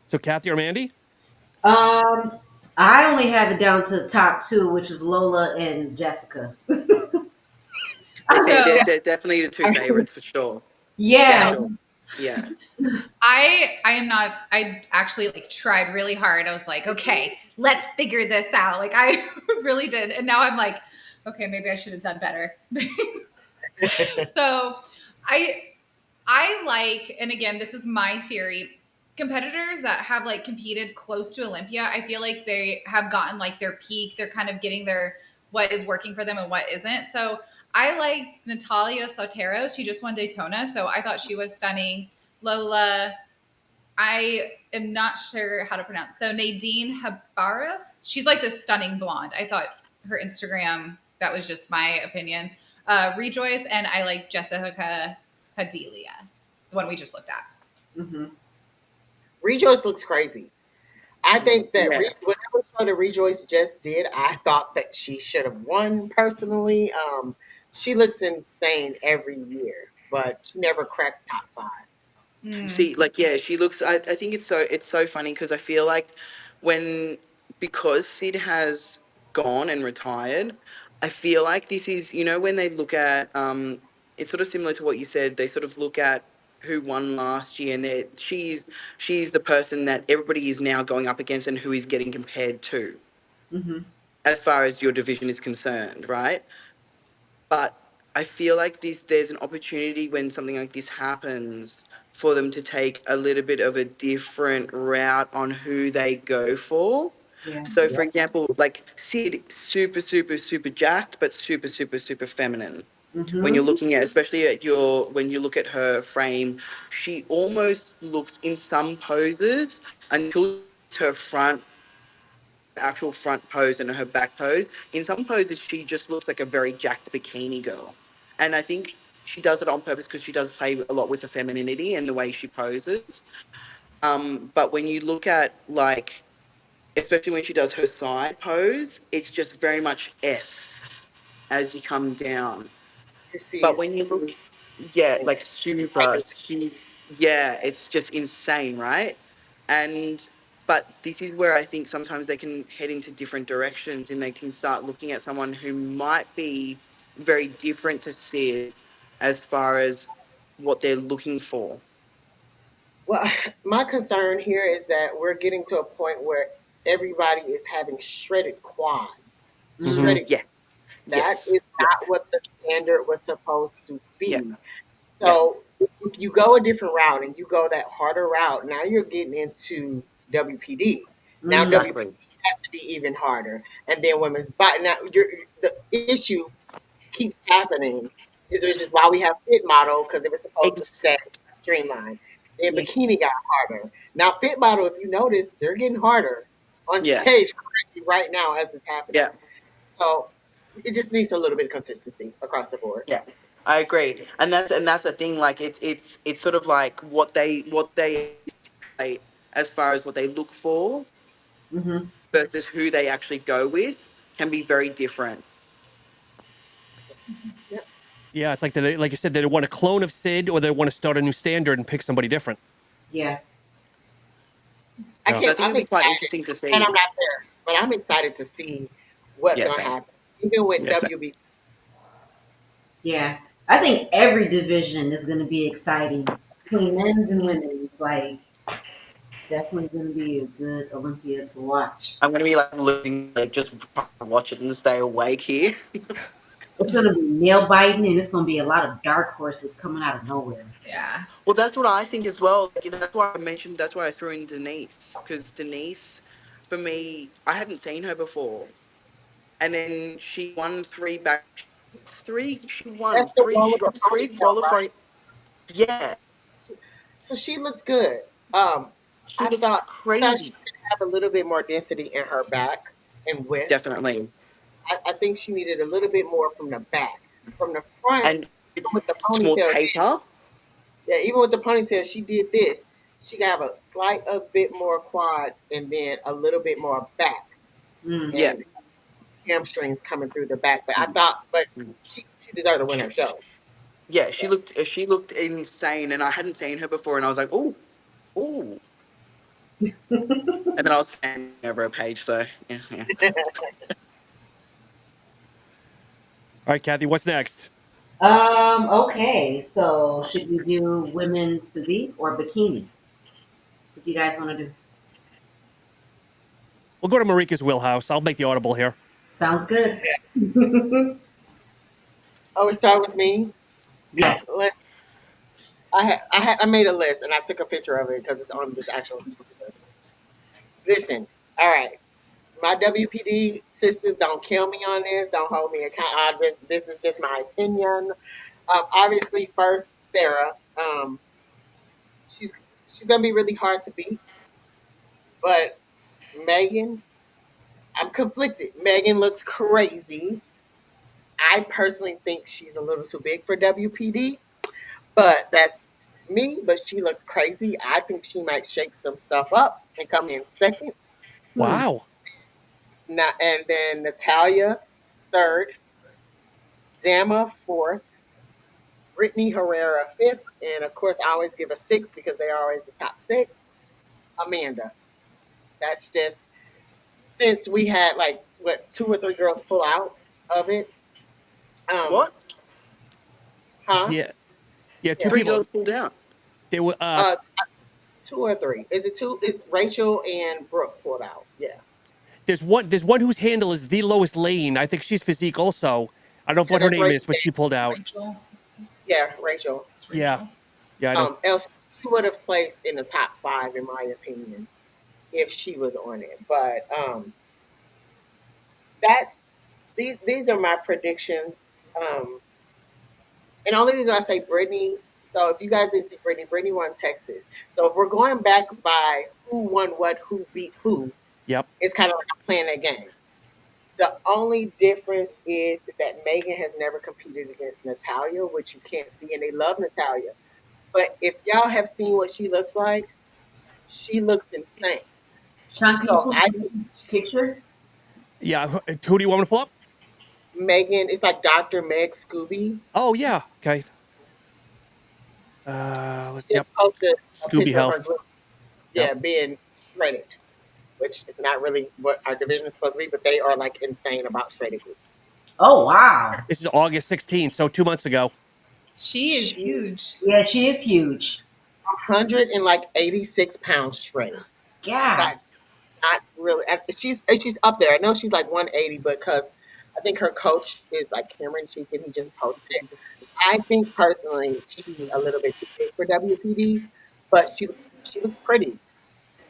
So Kathy or Mandy? Um, I only have it down to the top two, which is Lola and Jessica. So They're definitely the two favorites for sure. For Yeah. yeah, sure. Yeah. I am not. I actually like tried really hard. I was like, okay, let's figure this out. Like I really did, and now I'm like, okay, maybe I should have done better. So I I like, and again, this is my theory. Competitors that have like competed close to Olympia, I feel like they have gotten like their peak. They're kind of getting their what is working for them and what isn't. So I liked Natalia Sotero. She just won Daytona, so I thought she was stunning. Lola, I am not sure how to pronounce. So Nadine Habaros, she's like this stunning blonde. I thought her Instagram, that was just my opinion. Rejoice, and I like Jessica Padilla, the one we just looked at. Mm-hmm. Rejoice looks crazy. I think that Yeah. whatever show that Rejoice just did, I thought that she should have won personally. She looks insane every year, but she never cracks top five. See, like, yeah, she looks. I think it's so funny because I feel like when because Sid has gone and retired, I feel like this is when they look at it's sort of similar to what you said. They sort of look at who won last year, and she's the person that everybody is now going up against and who is getting compared to Mm-hmm. as far as your division is concerned, right? But I feel like there's an opportunity when something like this happens for them to take a little bit of a different route on who they go for. Yeah. So, for example, like Sid, super, super, super jacked, but super, super, super feminine. When you're Mm-hmm. looking at, especially when you look at her frame, she almost looks in some poses until her front actual front pose and her back pose. In some poses, she just looks like a very jacked bikini girl. And I think she does it on purpose because she does play a lot with the femininity and the way she poses. But when you look at, like, especially when she does her side pose, it's just very much S as you come down. You see But it. when you look, yeah, And like super, yeah, it's just insane, right? And But this is where I think sometimes they can head into different directions, and they can start looking at someone who might be very different to Sid as far as what they're looking for. Well, my concern here is that we're getting to a point where everybody is having shredded quads. Mm-hmm. Shredded. Yeah. That Yes. is Yeah. not what the standard was supposed to Yeah. be. Yeah. So if you go a different route and you go that harder route, now you're getting into WPD. Now Exactly. WPD has to be even harder, and then women's body. Now the issue keeps happening is just why we have fit model because it was supposed to Ex- stay streamlined. Then Yeah. bikini got harder. Now fit model, if you notice, they're getting harder on yeah. stage right now as it's happening. Yeah. So it just needs a little bit of consistency across the board. Yeah. I agree, and that's the thing. Like it's sort of like what they as far as what they look for Mm-hmm. versus who they actually go with can be very different. Yeah. Yeah, it's like like you said, they want a clone of Sid, or they want to start a new standard and pick somebody different. Yeah. Yeah. So I think I'm it'd be quite excited, interesting to and see. I'm not there, but I'm excited to see what's Yeah, going to same. happen. Even with Yeah, same. WB, Yeah. I think every division is going to be exciting between men's and women's. Like, definitely going to be a good Olympia to watch. I'm gonna be like losing, like just trying to watch it and stay awake here. It's going to be nail biting, and it's going to be a lot of dark horses coming out of nowhere. Yeah. Well, that's what I think as well. Like, that's why I mentioned. That's why I threw in Denise, because Denise, for me, I hadn't seen her before, and then she won three back. Three. She won that's the three. one She with the won three ponytail, right? qualifying. Yeah, So she looks good. Um, she I looks thought she crazy. could have a little bit more density in her back and width. Definitely, I think she needed a little bit more from the back. From the front, and even with the more ponytail, taper. yeah, even with the ponytail, she did this. She got a slight a bit more quad and then a little bit more back Mm. Yeah. and hamstrings coming through the back. But she deserved to win her show. Yeah, So. she looked insane, and I hadn't seen her before, and I was like, "Ooh, ooh," and then I was fanning over a page. So yeah, yeah. All right, Kathy, what's next? Okay. So, should we do women's physique or bikini? What do you guys want to do? We'll go to Marika's wheelhouse. I'll make the audible here. Sounds good. Oh, it started with me. Yeah. Let- I made a list and I took a picture of it because it's on this actual list. Listen, all right. My WPD sisters, don't kill me on this. Don't hold me accountable. This is just my opinion. Obviously, first Sarah. She's she's gonna be really hard to beat, but Megan, I'm conflicted. Megan looks crazy. I personally think she's a little too big for WPD, but that's me. But she looks crazy. I think she might shake some stuff up and come in second. Hmm. Wow. Now, and then Natalia third, Zama fourth, Brittany Herrera fifth, and of course I always give a six because they're always the top six. Amanda. That's just since we had like what 2 or 3 girls pull out of it. Um, What? huh? Yeah. Yeah, two Yeah. Three people. girls pulled out. They were 2 or 3. Is it two? It's Rachel and Brooke pulled out. Yeah. there's one whose handle is the lowest lane. I think she's physique also. I don't know Yeah, what her that's name Rachel. is, but she pulled out. Rachel. Yeah, Rachel. It's Yeah. Rachel. Yeah, I know. Else she would have placed in the top 5 in my opinion if she was on it. But that's these are my predictions. Um, and the only reason I say Brittany, so if you guys didn't see Brittany, Brittany won Texas. So if we're going back by who won what, who beat who, Yep. it's kind of like I'm playing that game. The only difference is that Megan has never competed against Natalia, which you can't see, and they love Natalia. But if y'all have seen what she looks like, she looks insane. Sean, can you So pull I up think a picture? Yeah. Who do you want me to pull up? Megan, it's like Dr. Meg Scooby. Oh, yeah. Okay. She Yep. just posted a Scooby picture of her Health. glute, Yep. yeah, being shredded. which is not really what our division is supposed to be, but they are like insane about shredded glutes. Oh wow. This is August 16th, so 2 months ago. She is She huge. Yeah, she is huge. 186 pounds shredded. Yeah. That's not really. She's up there. I know she's like 180, but because I think her coach is like Cameron Cheek, and he just posted it. I think personally she's a little bit too big for WPD, but she looks pretty.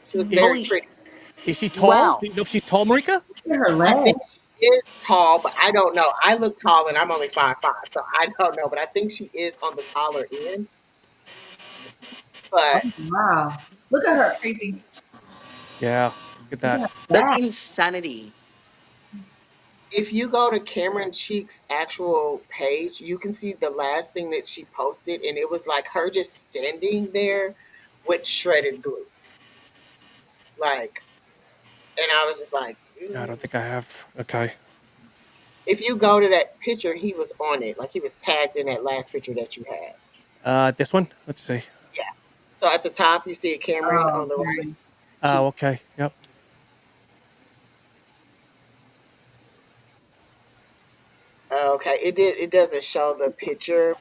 She looks Is, very Holy pretty. is she tall? wow. Do you know if she's tall, Marika? Look at her I leg. think she is tall, but I don't know. I look tall and I'm only 5'5", so I don't know. But I think she is on the taller end. Oh But wow. Look at That's her. crazy. Yeah. Look at Look at that. her That's back. insanity. if you go to Cameron Cheek's actual page, you can see the last thing that she posted, and it was like her just standing there with shredded glutes. Like, and I was just like, I "Ew." don't think I have. Okay. If you go to that picture, he was on it. Like he was tagged in that last picture that you had. This one. Let's see. Yeah. So at the top, you see Cameron Oh, on the right. Cameron. Oh, okay. Yep. Okay, it doesn't show the picture,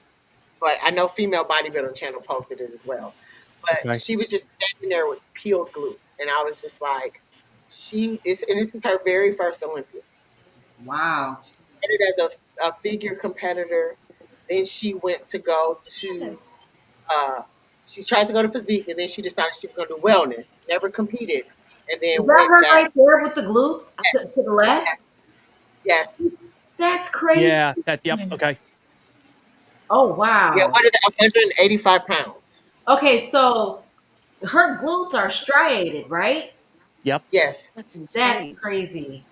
but I know Female Bodybuilding Channel posted it as well. But Okay. she was just standing there with peeled glutes, and I was just like, and this is her very first Olympia. Wow. She started as a figure competitor, then she went to go to, uh, she tried to go to physique, and then she decided she was going to do wellness. Never competed, and then Is that went her back. right there with the glutes to the left? Yes, That's crazy. Yeah. That. Yep. Yeah. Okay. Oh yeah. wow. What is it? 185 pounds. Okay, so her glutes are striated, right? Yep. Yes, That's That's insane. crazy.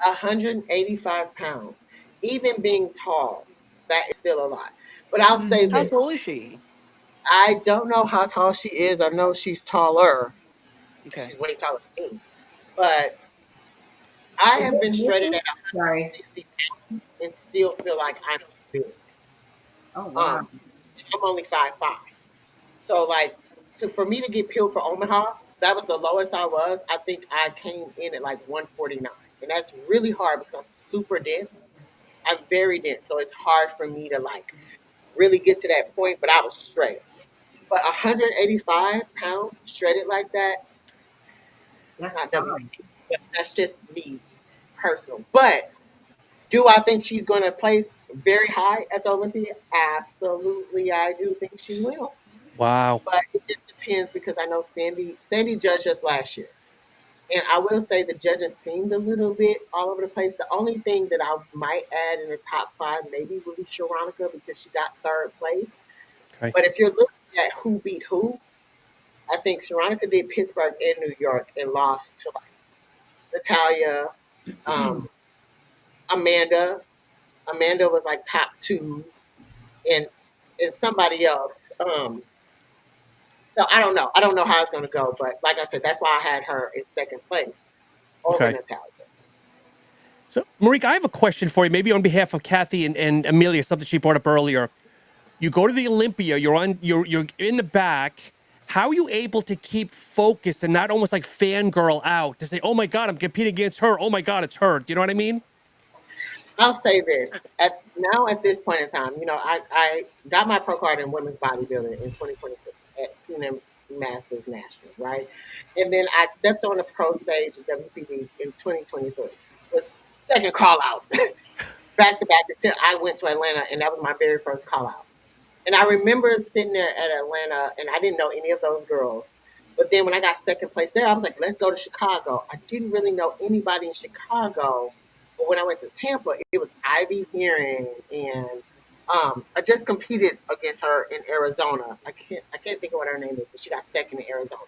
185 pounds. Even being tall, that is still a lot. But I'll say Mhm. How this: tall is she? I don't know how tall she is. I know she's taller. Okay. She's way taller than me. But I Is have it been shredded Missy? at Sorry. 160 pounds and still feel like I'm big. Oh wow. Um, I'm only 5'5". So like, for me to get peeled for Omaha, that was the lowest I was. I think I came in at like 149, and that's really hard because I'm super dense. I'm very dense, so it's hard for me to like really get to that point. But I was shredded. But 185 pounds shredded like that, not That's W. solid. But that's just me personal. But do I think she's going to place very high at the Olympia? Absolutely, I do think she will. Wow. But it just depends because I know Sandy judged us last year. And I will say the judges seemed a little bit all over the place. The only thing that I might add in the top five maybe would be Sharonica because she got third place. Okay. But if you're looking at who beat who, I think Sharonica did Pittsburgh and New York and lost to like Natalia, um, Amanda. Amanda was like top two, and somebody else. So I don't know. I don't know how it's going to go, but like I said, that's why I had her in second place over Okay. Natalia. So, Marika, I have a question for you, maybe on behalf of Kathy and Amelia, something she brought up earlier. You go to the Olympia, you're in the back. How are you able to keep focused and not almost like fangirl out to say, "Oh my God, I'm competing against her. Oh my God, it's her." Do you know what I mean? I'll say this at this point in time, I got my pro card in women's bodybuilding in 2022 at TNM Masters Nationals, right? And then I stepped on the pro stage at WPD in 2023. Was second call outs back to back until I went to Atlanta, and that was my very first call out. And I remember sitting there at Atlanta, and I didn't know any of those girls. But then when I got second place there, I was like, let's go to Chicago. I didn't really know anybody in Chicago. But when I went to Tampa, it was Ivy Hearing, and I just competed against her in Arizona. I can't think of what her name is, but she got second in Arizona.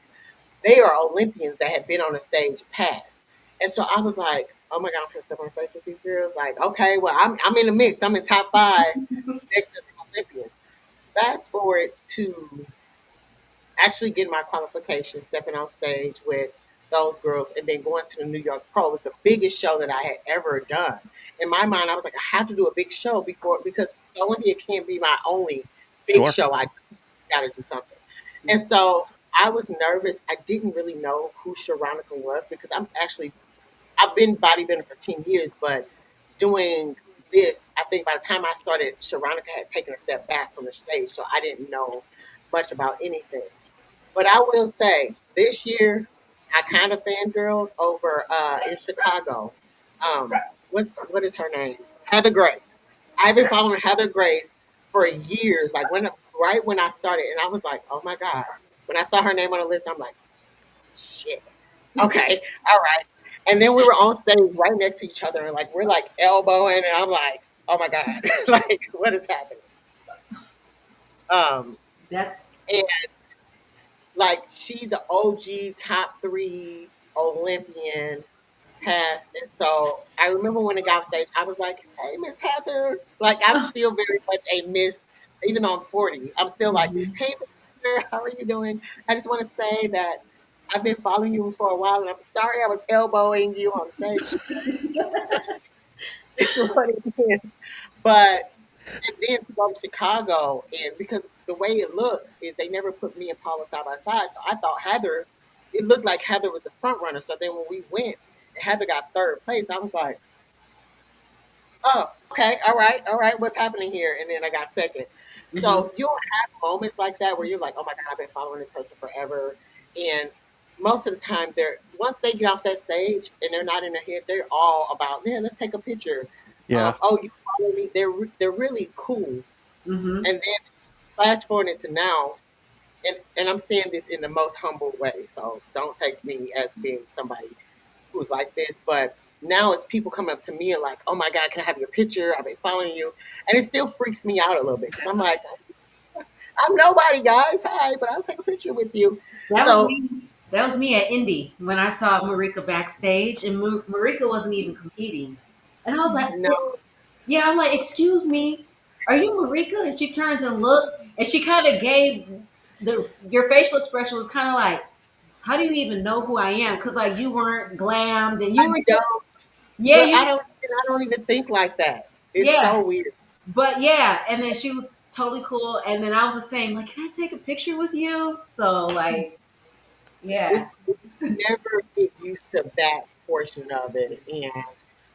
They are Olympians that had been on the stage past. And so I was like, oh my God, I'm gonna step on stage with these girls. Like, okay, well, I'm in the mix. I'm in top five next to some Olympians. Fast forward to actually getting my qualification, stepping on stage with those girls, and then going to the New York Pro was the biggest show that I had ever done. In my mind, I was like, I have to do a big show because Olympia can't be my only big Sure. show. I got to do something. And so I was nervous. I didn't really know who Sharonica was because I've been bodybuilding for 10 years, but doing this, I think by the time I started, Sharonica had taken a step back from the stage, so I didn't know much about anything. But I will say, this year, I kind of fangirled over in Chicago. Um, what is her name? Heather Grace. I've been following Heather Grace for years. Like right when I started, and I was like, oh my god. When I saw her name on the list, I'm like, shit. Okay, all right. And then we were on stage right next to each other, and like we're like elbowing, and I'm like, oh my god, like what is happening? Um, That's and like she's an OG top 3 Olympian past. And so I remember when it got off stage, I was like, hey, Miss Heather. Like I'm still very much a miss, even on 40. I'm still like, mhm. hey, Miss Heather, how are you doing? I just want to say that I've been following you for a while and I'm sorry I was elbowing you on stage. It's what it is. But and then to go to Chicago, and because the way it looked is they never put me and Paula side by side, so I thought Heather. It looked like Heather was the front runner. So then when we went, and Heather got third place. I was like, oh, okay, all right, what's happening here? And then I got second. Mhm. So you'll have moments like that where you're like, oh my god, I've been following this person forever, and most of the time they're once they get off that stage and they're not in their head, they're all about, yeah, let's take a picture. Yeah. Oh, you follow me? They're really cool. Mhm. And then flash forward into now, and I'm saying this in the most humble way, so don't take me as being somebody who's like this, but now it's people coming up to me and like, oh my God, can I have your picture? I've been following you. And it still freaks me out a little bit because I'm like, I'm nobody, guys. Hi, but I'll take a picture with you. That was So, me. That was me at Indy when I saw Marika backstage, and Marika wasn't even competing, and I was like, no, "Yeah." I'm like, "Excuse me, are you Marika?" And she turns and looked, and she kind of gave your facial expression was kind of like, "How do you even know who I am?" Because like you weren't glammed, and I you were just don't, yeah, but you I don't even think like that. It's yeah, so weird. but yeah, and then she was totally cool, and then I was the same. Like, can I take a picture with you? So like, yeah. It's never get used to that portion of it.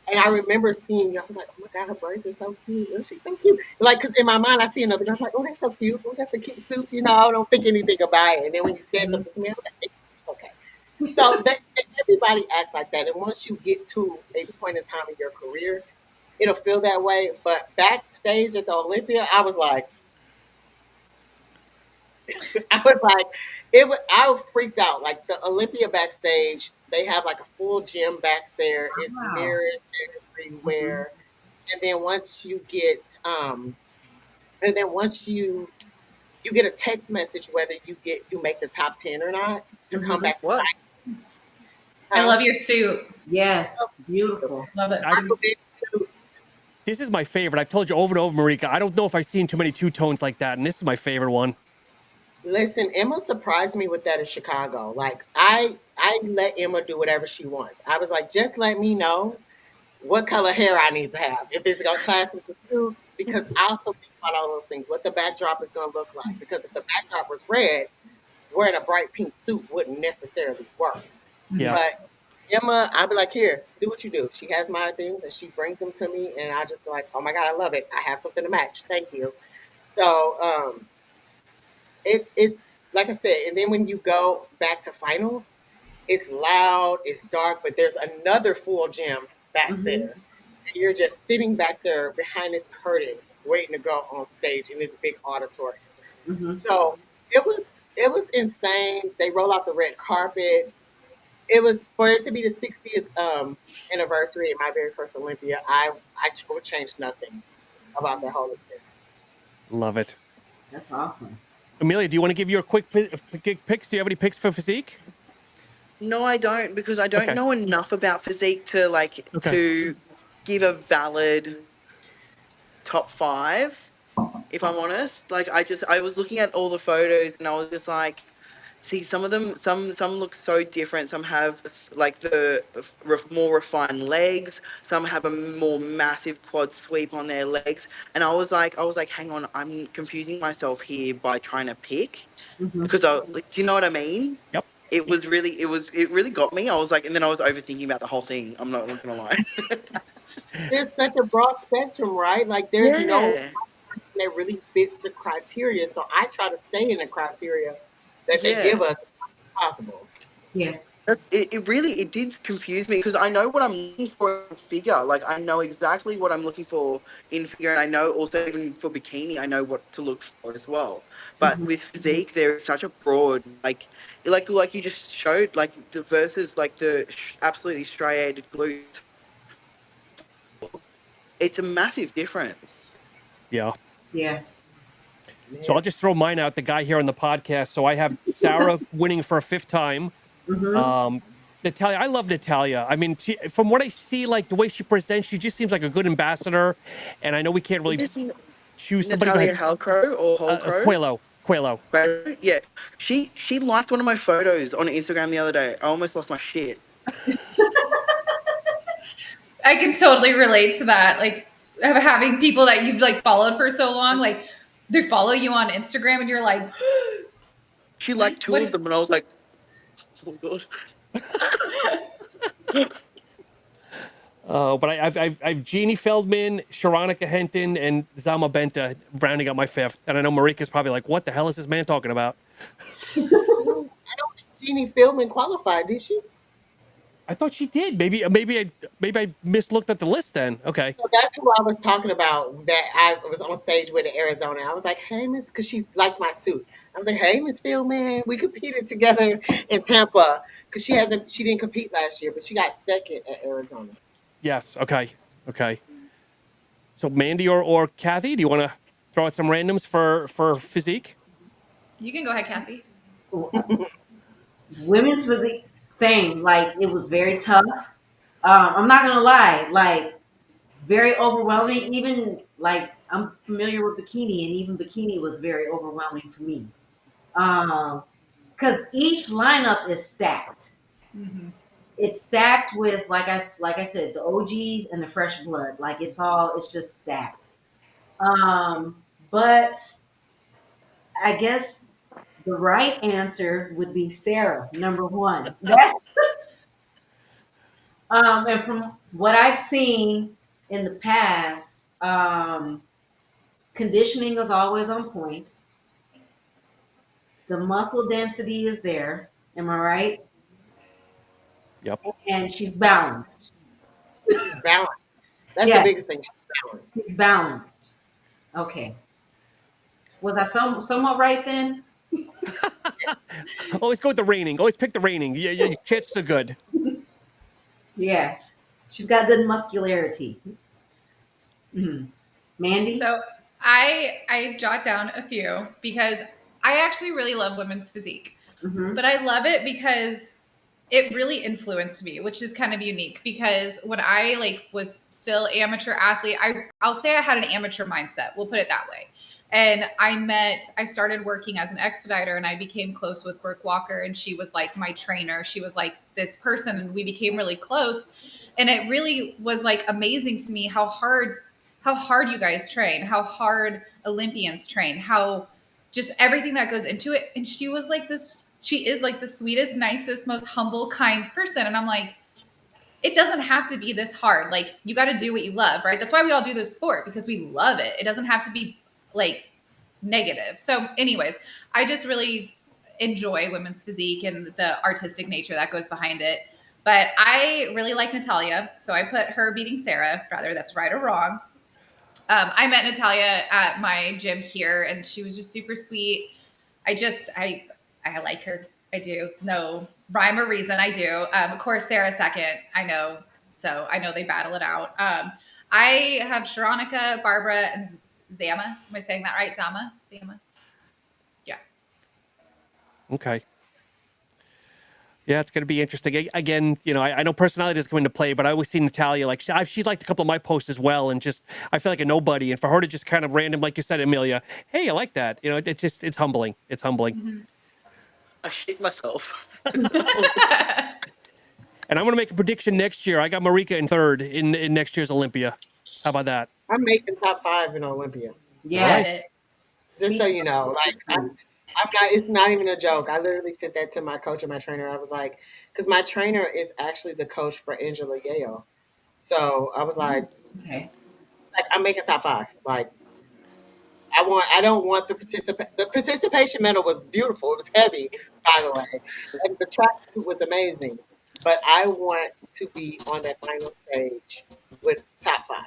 And I remember seeing you. I was like, oh my God, her braids are so cute. Oh, she's so cute. Like, because in my mind, I see another girl. I'm like, oh, that's so cute. Oh, that's a cute suit. You know, I don't think anything about it. And then when you said Mhm. something to me, I was like, okay. So everybody acts like that. And once you get to a point in time in your career, it'll feel that way. But backstage at the Olympia, I was like, I was like, I was freaked out. Like the Olympia backstage, they have like a full gym back there. It's Wow. mirrors Mhm. everywhere. And then once you get and then once you get a text message whether you make the top 10 or not to come Mhm. back to What? I huh? love your suit. Yes, beautiful. Love that I, suit. Suits. this is my favorite. I've told you over and over, Marika. I don't know if I've seen too many two tones like that, and this is my favorite one. Listen, Emma surprised me with that in Chicago. Like I let Emma do whatever she wants. I was like, just let me know what color hair I need to have. If it's gonna clash with the suit, because I also think about all those things, what the backdrop is gonna look like. Because if the backdrop was red, wearing a bright pink suit wouldn't necessarily work. Yeah. But Emma, I'd be like, here, do what you do. She has my things and she brings them to me, and I just be like, oh my God, I love it. I have something to match. Thank you. So it's like I said, and then when you go back to finals, it's loud, it's dark, but there's another full gym back Mhm. there. And you're just sitting back there behind this curtain waiting to go on stage in this big auditorium. Mhm. So it was insane. They roll out the red carpet. It was for it to be the 60th anniversary of my very first Olympia. I would change nothing about that whole experience. Love it. That's awesome. Amelia, do you want to give your quick picks? Do you have any picks for Physique? No, I don't, because I don't Okay. know enough about physique to Okay. to give a valid top five. If I'm honest, I was looking at all the photos and I was just like, See, some of them, some look so different. Some have like the more refined legs. Some have a more massive quad sweep on their legs. And I was like, hang on, I'm confusing myself here by trying to pick, Mhm. because like, do you know what I mean? Yep. It really got me. I was like, and then I was overthinking about the whole thing. I'm not gonna lie. There's such a broad spectrum, right? Like there's no Yeah, that really fits the criteria. So I try to stay in the criteria that they yeah. give us if possible. Yeah. It really it did confuse me, because I know what I'm looking for in figure. Like I know exactly what I'm looking for in figure, and I know also even for bikini, I know what to look for as well. But Mhm. with physique, there is such a broad like you just showed, like the versus like the absolutely striated glutes. It's a massive difference. Yeah. Yeah. So I'll Man. just throw mine out, the guy here on the podcast. So I have Sarah winning for a fifth time. Mhm. Um, Natalia, I love Natalia. I mean, from what I see, like the way she presents, she just seems like a good ambassador. And I know we can't Is really this choose somebody. Go Natalia ahead. Halcrow or Holcrow? Coelho. Coelho. Yeah, she liked one of my photos on Instagram the other day. I almost lost my shit. I can totally relate to that. Like of having people that you've like followed for so long, like they follow you on Instagram and you're like, She what liked is two what of is them, and I was like, oh my god. But I've Jeannie Feldman, Sharonica Henton, and Zama Benta rounding out my fifth. And I know Marika's probably like, what the hell is this man talking about? I don't think Jeannie Fieldman qualified, did she? I thought she did. Maybe I mislooked at the list then. Okay. So that's who I was talking about that I was on stage with in Arizona. I was like, hey, Miss, because she liked my suit. I was like, hey, Miss Fieldman, we competed together in Tampa because she didn't compete last year, but she got second at Arizona. Yes. Okay. Okay. So Mandy or Kathy, do you want to throw out some randoms for physique? you can go ahead, Kathy. Women's physique, same. Like it was very tough. I'm not gonna lie. Like it's very overwhelming. Even like I'm familiar with bikini, and even bikini was very overwhelming for me. Because each lineup is stacked. Mm-hmm. It's stacked with like I said, the OGs and the fresh blood. Like it's just stacked. But I guess the right answer would be Sarah, number one. That's and from what I've seen in the past, conditioning is always on point. The muscle density is there. Am I right? Yep. And she's balanced. She's balanced. That's the Yes, biggest thing. She's balanced. she's balanced. Okay. Was I somewhat right then? Always go with the reigning. Always pick the reigning. Yeah, yeah, your chances are good. Yeah. She's got good muscularity. Mhm. Mandy? So I jot down a few because I actually really love women's physique. Mm-hmm. But I love it because it really influenced me, which is kind of unique because when I like was still amateur athlete, I'll say I had an amateur mindset. We'll put it that way. And I started working as an expediter and I became close with Brooke Walker and she was like my trainer. She was like this person and we became really close. And it really was like amazing to me how hard you guys train, how hard Olympians train, how just everything that goes into it. And she is like the sweetest, nicest, most humble, kind person. And I'm like, it doesn't have to be this hard. Like, you got to do what you love, right? That's why we all do this sport because we love it. It doesn't have to be like negative. So, anyways, I just really enjoy women's physique and the artistic nature that goes behind it. But I really like Natalia. So I put her beating Sarah, rather that's right or wrong. I met Natalia at my gym here, and she was just super sweet. I like her. I do. No rhyme or reason. I do. Of course, Sarah second. I know. So I know they battle it out. I have Sharonica, Barbara, and Zama. Am I saying that right? Zama. Yeah. Okay. Yeah, it's going to be interesting. Again, I know personality doesn't come into play, but I always see Natalia, like, she's liked a couple of my posts as well. And just, I feel like a nobody. And for her to just kind of random, like you said, Amelia, hey, I like that. It's humbling. It's humbling. Mm-hmm. I shit myself. And I'm going to make a prediction next year. I got Marika in third in next year's Olympia. How about that? I'm making top 5 in Olympia. All Yeah. right. Get it. Just so you know, like I'm not. It's not even a joke. I literally said that to my coach and my trainer. I was like, because my trainer is actually the coach for Angela Yale. So I was Okay. like I'm making top 5. Like I don't want the participation medal was beautiful. It was heavy, by the way, and the track suit was amazing. But I want to be on that final stage with top 5.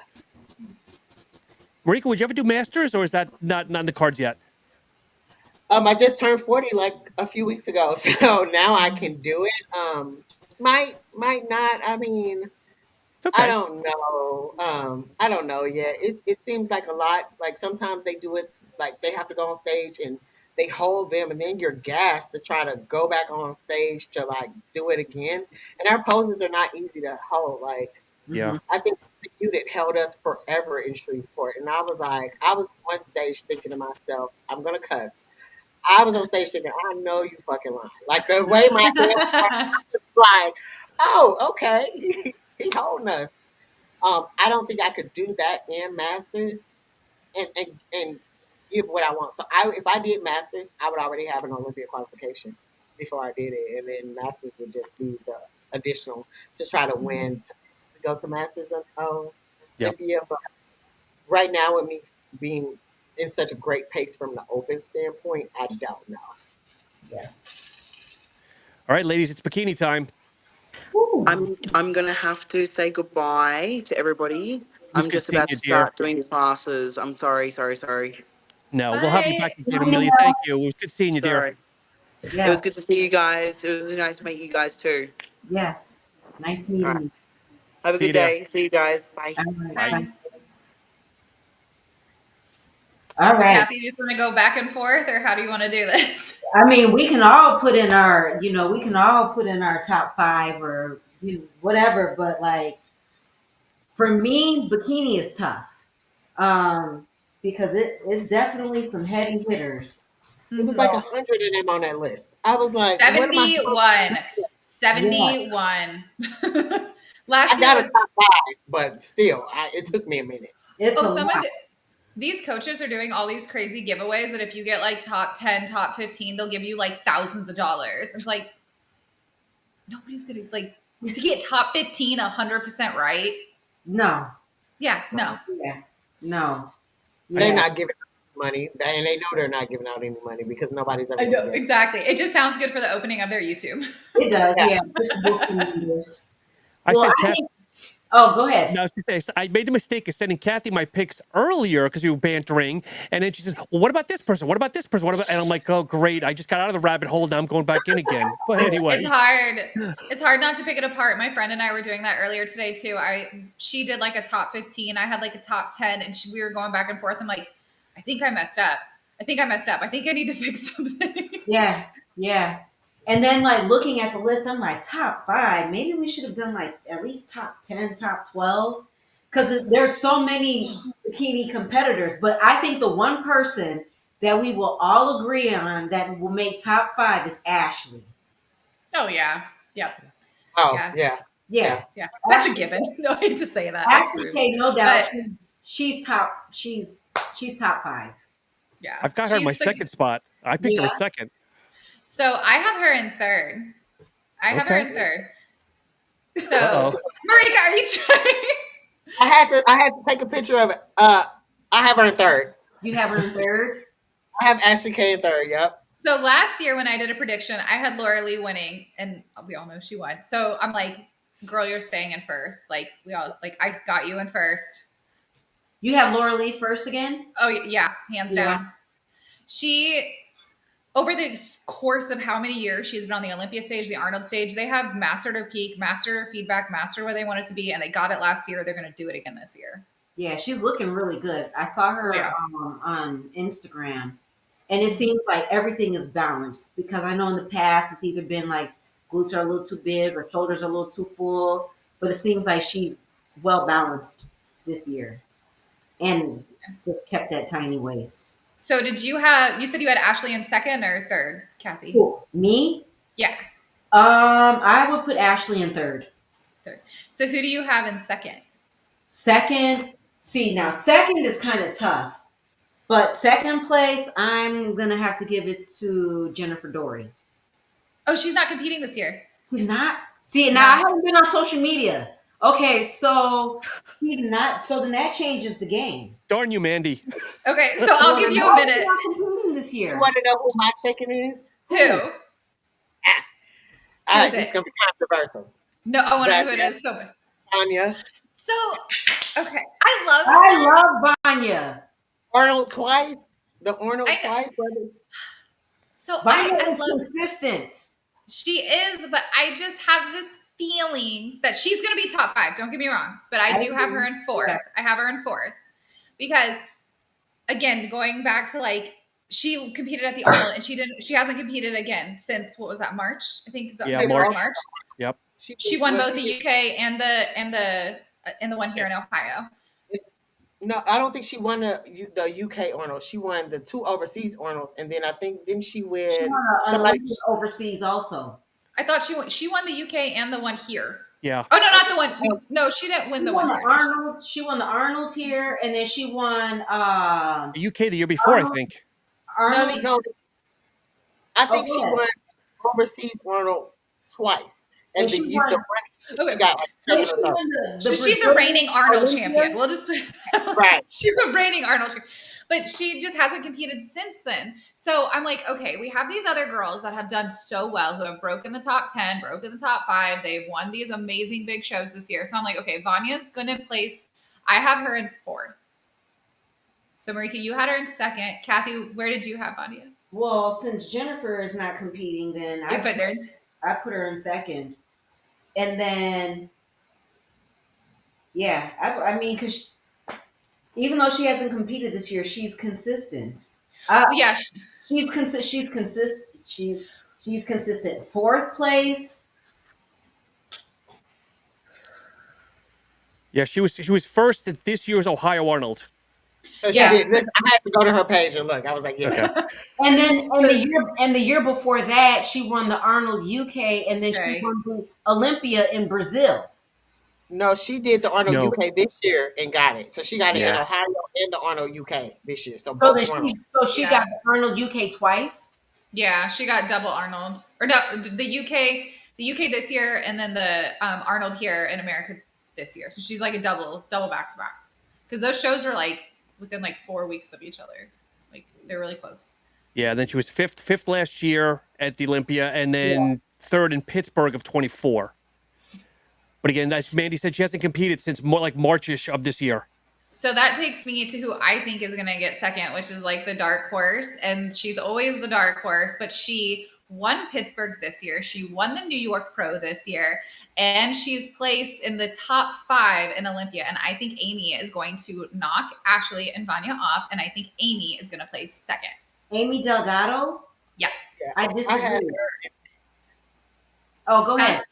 Marika, would you ever do masters, or is that not in the cards yet? I just turned 40 like a few weeks ago, so now I can do it. Might not. I mean, It's okay. I don't know yet. It seems like a lot. Like sometimes they do it like they have to go on stage and they hold them, and then you're gassed to try to go back on stage to like do it again. And our poses are not easy to hold. Like Yeah. I think the unit held us forever in Shreveport, and I was on stage thinking to myself, I'm gonna cuss. I was on stage thinking, I know you fucking lying. Like the way my head was like, oh, okay, he holding us. I don't think I could do that in masters and give what I want. So if I did masters, I would already have an Olympia qualification before I did it, and then masters would just be the additional to try to win to go to masters of Yep. Olympia. But right now, with me being in such a great pace from the open standpoint, I don't know. Yeah. All right, ladies, it's bikini time. Ooh. I'm gonna have to say goodbye to everybody. It was I'm good just seeing about you, to dear. start doing classes. I'm sorry. No, we'll have you Bye. back again, Amelia. Thank you. It was good seeing you, dear. Sorry. It was Yeah. good to see you guys. It was really nice to meet you guys too. Yes. Nice All meeting right. you. Have a See you good there. day. See you guys. Bye. All right. Bye. Bye. Bye. All So, right. Kathy, you just want to go back and forth, or how do you want to do this? I mean, we can all put in our, we can all put in our top 5 or whatever, but like for me, bikini is tough. Because it's definitely some heavy hitters. It was Mhm. like So 100 of them on that list. I was like, what am I supposed 71. to do? 71. I Last year got a was, top 5, but still, it took me a minute. it's oh, a lot. these coaches are doing all these crazy giveaways that if you get like top 10, top 15, they'll give you like thousands of dollars. It's like, nobody's going to like, to get top 15, 100% right. No. Yeah, no. Yeah. No. They're Yeah. not giving out money, and they know they're not giving out any money because nobody's ever I going know, to get it. exactly. It just sounds good for the opening of their YouTube. It does. Yeah. Yeah. Just to boost some numbers. I Well, sent I Kathy. think. Oh, go ahead. No, I was gonna say, I made the mistake of sending Kathy my picks earlier because we were bantering, and then she says, "Well, what about this person? What about this person? What about?" And I'm like, "Oh, great! I just got out of the rabbit hole. Now I'm going back in again." But anyway, It's hard. It's hard not to pick it apart. My friend and I were doing that earlier today too. She did like a top 15. I had like a top 10, and we were going back and forth. I'm like, I think I messed up. I think I need to fix something. Yeah. Yeah. And then like looking at the list, I'm like top 5. Maybe we should have done like at least top 10, top 12, because there's so many bikini competitors. But I think the one person that we will all agree on that will make top 5 is Ashley. Oh yeah. Yep. Oh, Yeah. yeah. Yeah. Yeah. That's a Ashley, given. No, I hate to say that. That's Ashley rude. K, no doubt. But She's top. She's top 5. yeah. I've got her in my She's the second spot. I picked her Yeah. a second. so I have her in third. Okay. So Uh-oh. Marika, are you trying? I had to take a picture of it. I have her in third. You have her in third. I have Ashley K in third. Yep. So last year when I did a prediction, I had Laura Lee winning, and we all know she won. So I'm like, girl, you're staying in first. Like I got you in first. You have Laura Lee first again. Oh yeah, hands Yeah. down. She over the course of how many years she's been on the Olympia stage, the Arnold stage, they have mastered her peak, mastered her feedback, mastered where they want it to be, and they got it last year. They're going to do it again this year. Yeah, she's looking really good. I saw her Yeah. on Instagram, and it seems like everything is balanced because I know in the past it's either been like glutes are a little too big or shoulders are a little too full, but it seems like she's well balanced this year and just kept that tiny waist. So did you have? You said you had Ashley in second or third, Kathy? Cool. Me? Yeah, I would put Ashley in third. third. So who do you have in second? Second, see now second is kind of tough, but second place I'm gonna have to give it to Jennifer Dory. Oh, she's not competing this year. She's not. See now No. I haven't been on social media. Okay, so she's not. So then that changes the game. Darn you, Mandy. Okay, so I'll give you a Why is she minute. not competing this You year? want to know who my second is? Who? All right, is this is it? gonna be controversial. No, I want to know who it Vanya. is. So, Tanya. okay, I love her. I love Vanya. Arnold twice. The Arnold I- twice, brother. So Vanya I is love. consistent. She is, but I just have this feeling that she's going to be top 5. Don't get me wrong, but I do have her in 4th. Yeah. I have her in 4th because, again, going back to like she competed at the Arnold and she hasn't competed again since what was that, March? I think so. Yeah, February, March. Yep. She won both the UK and the one here in Ohio. No, I don't think she won the UK Arnold. She won the 2 overseas Arnolds, and then I think didn't she win? She won an Olympic overseas also. I thought she won the UK and the one here. Yeah. Oh no, not the one. No, she didn't win She the won one the here. Arnold. She won the Arnold here, and then she won The UK the year before, I Arnold. think. Arnold. No, I think Oh, she yeah. won overseas Arnold twice, and And the she the won- running Okay. she got like So 7 she or won something. the She's a Brazilian reigning Arnold Olympia. champion. We'll just put it Right. She's a reigning Arnold champion. But she just hasn't competed since then. So I'm like, okay, we have these other girls that have done so well, who have broken the top 10, broken the top 5. They've won these amazing big shows this year. So I'm like, okay, Vanya's going to place, I have her in 4th. So Marika, you had her in 2nd. Kathy, where did you have Vanya? Well, since Jennifer is not competing, then You put her in. I put her in 2nd, and then yeah, I mean, because even though she hasn't competed this year, she's consistent. Yeah, She's consistent. She's consistent. 4th place. Yeah, she was first at this year's Ohio Arnold. So she Yeah. did. Listen, I had to go to her page and look. I was like, yeah. Okay. And then the year before that, she won the Arnold UK, and then Okay. she won the Olympia in Brazil. No, she did the Arnold No. UK this year and got it. So she got it in Yeah. Ohio and the Arnold UK this year. So So both then Arnold. she Yeah. got the Arnold UK twice. Yeah, she got double Arnold. Or no, the UK this year, and then the Arnold here in America this year. So she's like a double back to back. Because those shows are like within like 4 weeks of each other. Like they're really close. Yeah, then she was fifth last year at the Olympia, and then 3rd in Pittsburgh of 24. But again, as Mandy said, she hasn't competed since more like Marchish of this year. So that takes me to who I think is going to get 2nd, which is like the dark horse. And she's always the dark horse, but she won Pittsburgh this year. She won the New York Pro this year, and she's placed in the top 5 in Olympia. And I think Amy is going to knock Ashley and Vanya off, and I think Amy is going to place 2nd. Amy Delgado. Yeah. I disagree. had Oh, go ahead.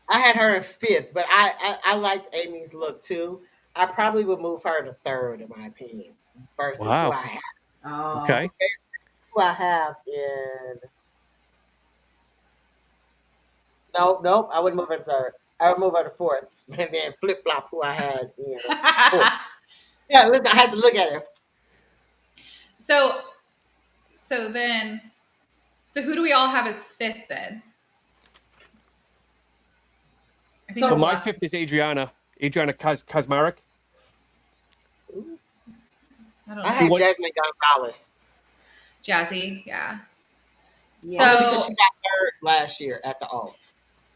I had her in 5th, but I liked Amy's look too. I probably would move her to 3rd, in my opinion, versus Wow. who I have. Oh, Okay. Who I have in. Nope. I wouldn't move her to 3rd. I would move her to 4th, and then flip flop who I had in 4th. Yeah, listen, I had to look at her. So who do we all have as 5th then? I think So that's my left. 5th is Adriana Kazmarek. I don't I know. had What- Jasmine Gonzalez. Jazzy, yeah. Yeah. So Because she got 3rd last year at the O.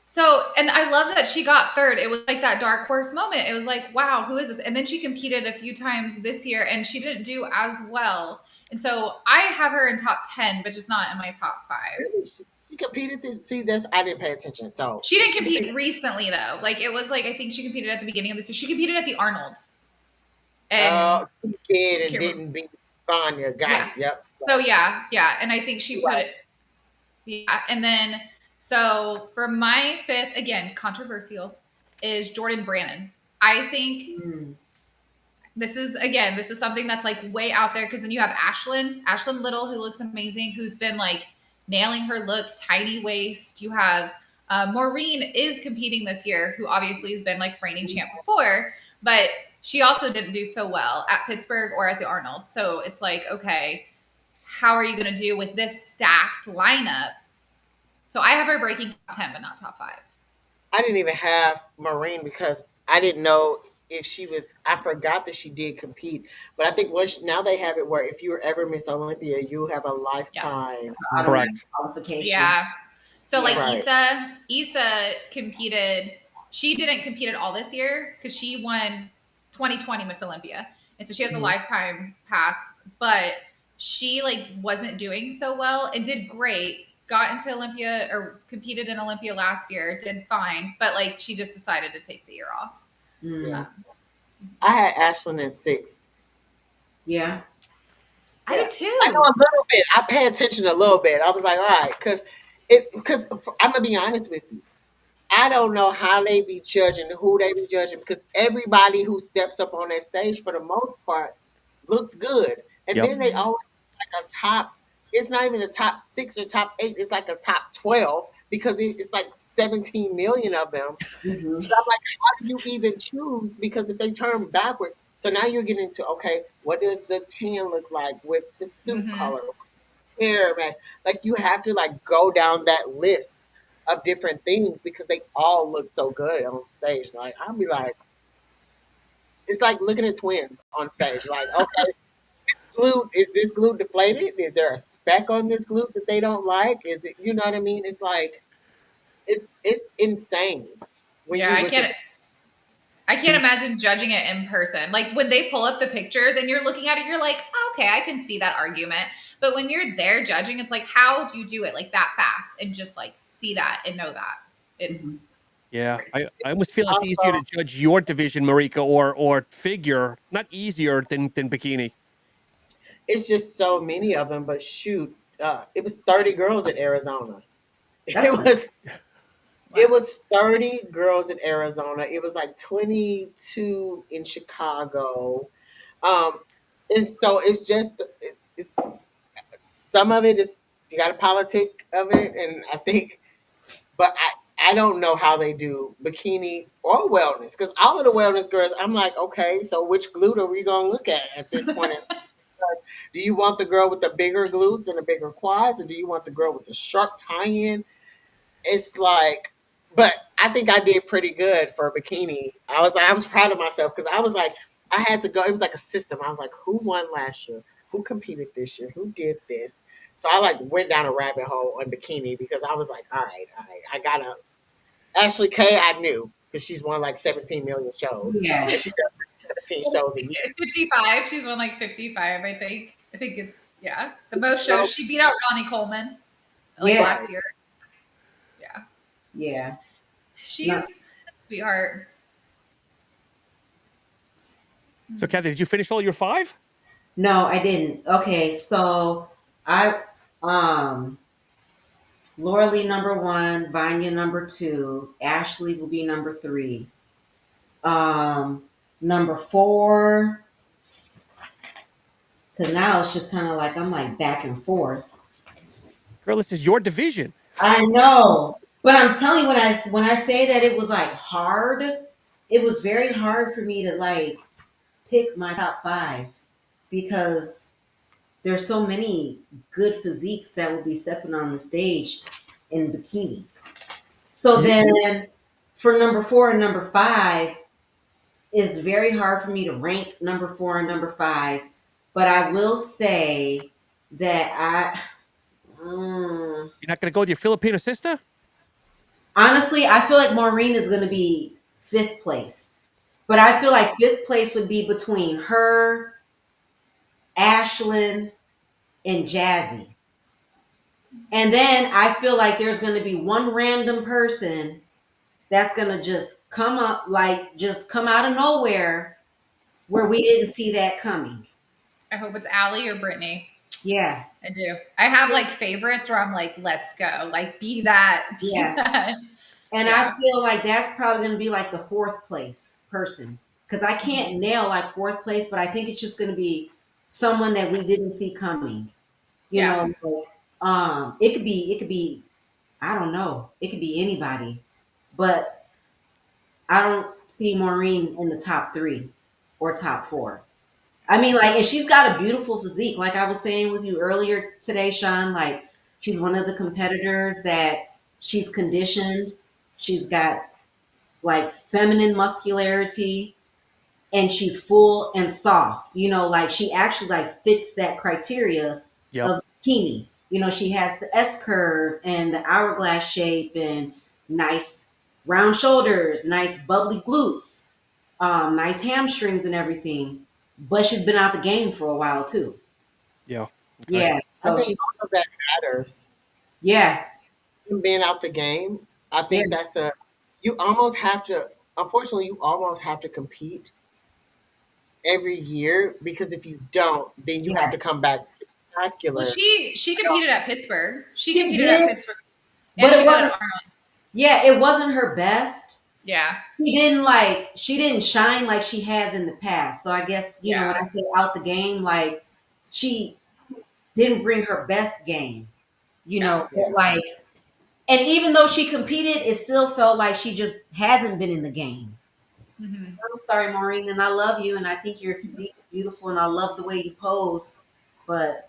So, and I love that she got 3rd. It was like that dark horse moment. It was like, wow, who is this? And then she competed a few times this year and she didn't do as well. And so I have her in top 10, but just not in my top 5. Really? She competed this. See, this I didn't pay attention. So She didn't compete recently though. Like it was like, I think she competed at the beginning of this year. She competed at the Arnold. And She did and Can't didn't beat Vanya. Got it. Yep. so yeah. And I think she put it. Yeah. And then, so for my 5th, again, controversial, is Jordan Brannon. I think this is something that's like way out there, because then you have Ashlyn Little, who looks amazing, who's been like nailing her look, tiny waist. You have Maureen is competing this year, who obviously has been like reigning champ before, but she also didn't do so well at Pittsburgh or at the Arnold. So it's like, okay, how are you going to do with this stacked lineup? So I have her breaking top 10, but not top 5. I didn't even have Maureen because I didn't know if she was. I forgot that she did compete, but I think now they have it where if you were ever Miss Olympia, you have a lifetime. Automatic Correct. qualification. Yeah. So like Right. Issa competed. She didn't compete at all this year because she won 2020 Miss Olympia, and so she has a lifetime pass. But she like wasn't doing so well and did great. Got into Olympia or competed in Olympia last year, did fine, but like she just decided to take the year off. Mm. I had Ashlyn in 6th. Yeah. I did too. I know a little bit. I pay attention a little bit. I was like, all right, because I'm gonna be honest with you. I don't know how they be judging, who they be judging, because everybody who steps up on that stage, for the most part, looks good, and Yep. then they always like a top. It's not even a top 6 or top 8. It's like a top 12 because it's like 17 million of them. Mhm. So I'm like, how do you even choose? Because if they turn backwards, so now you're getting to, okay, what does the tan look like with the suit color, hair, man? Like you have to like go down that list of different things because they all look so good on stage. Like I'll be like, it's like looking at twins on stage. Like, okay, is this glute deflated? Is there a speck on this glute that they don't like? Is it, you know what I mean? It's like it's insane when Yeah, you I look can't. at. I can't imagine judging it in person. Like when they pull up the pictures and you're looking at it, you're like, oh, okay, I can see that argument. But when you're there judging, it's like, how do you do it like that fast and just like see that and know that? It's Yeah, crazy. I almost feel it's easier to judge your division, Marika, or figure, not easier than bikini. It's just so many of them, but shoot, it was 30 girls in Arizona. That's It was 30 girls in Arizona. It was like 22 in Chicago. Um, and so it's just it's some of it is you got a politic of it, and I think, but I don't know how they do bikini or wellness because all of the wellness girls, I'm like, okay, so which glute are we gonna look at this point? Do you want the girl with the bigger glutes and the bigger quads, or do you want the girl with the sharp tie-in? It's like, but I think I did pretty good for a bikini. I was proud of myself because I was like, I had to go. It was like a system. I was like, who won last year? Who competed this year? Who did this? So I like went down a rabbit hole on bikini because I was like, all right, I gotta. Ashley K, I knew because she's won like 17 million shows. Yeah. And she does 17 shows a year. 55. She's won like 55, I think. I think it's, yeah, the most So, shows. She beat out Ronnie Coleman like Yeah. last year. Yeah. Yeah. She's a sweetheart. So, Kathy, did you finish all your 5? No, I didn't. Okay, so I Laura Lee number 1, Vanya number 2, Ashley will be number 3. Number 4, because now it's just kind of like I'm like back and forth. Girl, this is your division. I know, but I'm telling you, when I say that it was like hard, it was very hard for me to like pick my top 5 because there's so many good physiques that will be stepping on the stage in bikini. So then for number 4 and number 5, it's very hard for me to rank number 4 and number 5. But I will say that You're not going to go with your Filipino sister? honestly, I feel like Maureen is going to be 5th place. But I feel like 5th place would be between her, Ashlyn, and Jazzy. And then I feel like there's going to be one random person that's going to just come up, like just come out of nowhere where we didn't see that coming. I hope it's Allie or Brittany. Yeah. I do. I have like favorites where I'm like, let's go. Like be that. Be Yeah. that. And Yeah. I feel like that's probably going to be like the 4th place person. because I can't nail like fourth place, but I think it's just going to be someone that we didn't see coming. You Yeah. know, like, it could be, I don't know, it could be anybody, but I don't see Maureen in the top 3 or top 4. I mean, like, and she's got a beautiful physique. Like I was saying with you earlier today, Sean, like, she's one of the competitors that she's conditioned. She's got like feminine muscularity and she's full and soft. You know, like she actually like fits that criteria Yep. of bikini. You know, she has the S curve and the hourglass shape and nice round shoulders, nice bubbly glutes, nice hamstrings and everything. But she's been out the game for a while too. Yeah. Okay. Yeah. I So think she, all of that matters. yeah, Being out the game, I yeah, think you almost have to, unfortunately, you almost have to compete every year because if you don't, then you have yeah. to come back Well, spectacular. she competed at Pittsburgh. She She competed at did, Pittsburgh, and but she it did it at wasn't. Arnold. Yeah, it wasn't her best. Yeah, She didn't shine like she has in the past. So I guess, you know, when yeah, I say out the game, like she didn't bring her best game, you yeah. know, but Yeah. like, and even though she competed, it still felt like she just hasn't been in the game. Hmm. I'm sorry, Maureen, and I love you, and I think your physique is beautiful, and I love the way you pose. But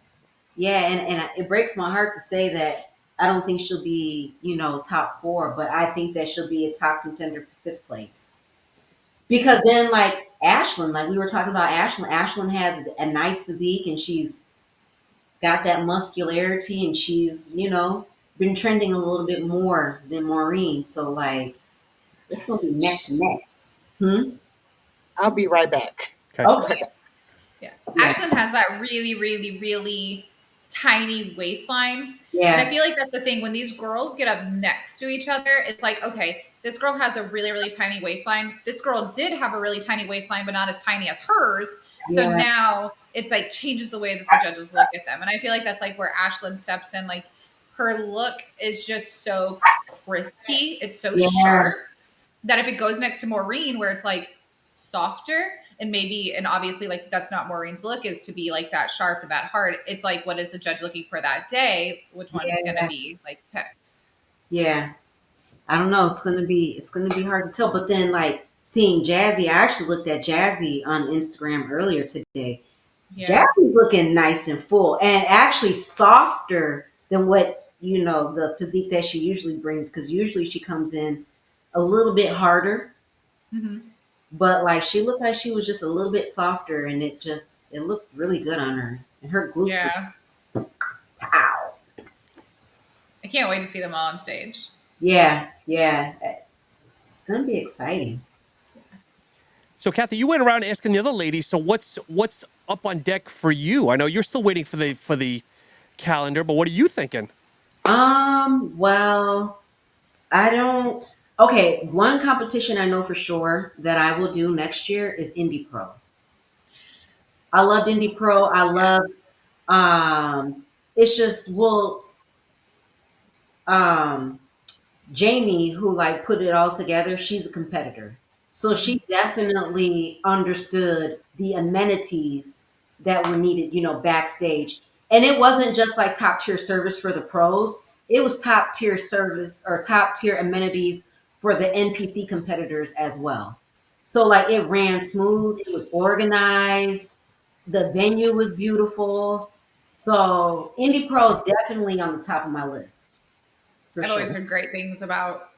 yeah, and it breaks my heart to say that I don't think she'll be, you know, top 4, but I think that she'll be a top contender for 5th place. Because then, like Ashlyn, like we were talking about Ashlyn, Ashlyn has a nice physique and she's got that muscularity and she's, you know, been trending a little bit more than Maureen. So, like, it's going to be neck to neck. Hmm? I'll be right back. Okay. Okay. Yeah. Yeah. Ashlyn has that really, really, really tiny waistline. And I Yeah. feel like that's the thing. When these girls get up next to each other, it's like, okay, this girl has a really, really tiny waistline. This girl did have a really tiny waistline, but not as tiny as hers. So Yeah. now it's like changes the way that the judges look at them. And I feel like that's like where Ashlyn steps in. Like her look is just so crispy, it's so Yeah. sharp that if it goes next to Maureen, where it's like softer and maybe, and obviously, like that's not Maureen's look, is to be like that sharp and that hard. It's like, what is the judge looking for that day? Which one's going to Yeah. be like picked? Yeah. I don't know. It's gonna be hard to tell. But then, like seeing Jazzy, I actually looked at Jazzy on Instagram earlier today. Yeah. Jazzy's looking nice and full and actually softer than what, you know, the physique that she usually brings, because usually she comes in a little bit harder, Hmm. but like she looked like she was just a little bit softer and it looked really good on her. And her glutes were Yeah. pow. I can't wait to see them all on stage. Yeah, yeah. It's gonna be exciting. So, Kathy, you went around asking the other ladies. So, what's up on deck for you? I know you're still waiting for the calendar, but what are you thinking? Well, I don't. Okay, one competition I know for sure that I will do next year is Indie Pro. I loved Indie Pro. I love. It's just um, Jamie, who like put it all together. She's a competitor, so she definitely understood the amenities that were needed. You know, backstage, and it wasn't just like top tier service for the pros. It was top tier service or top tier amenities for the NPC competitors as well. So like it ran smooth. It was organized. The venue was beautiful. So Indie Pro is definitely on the top of my list for I've always sure. heard great things about.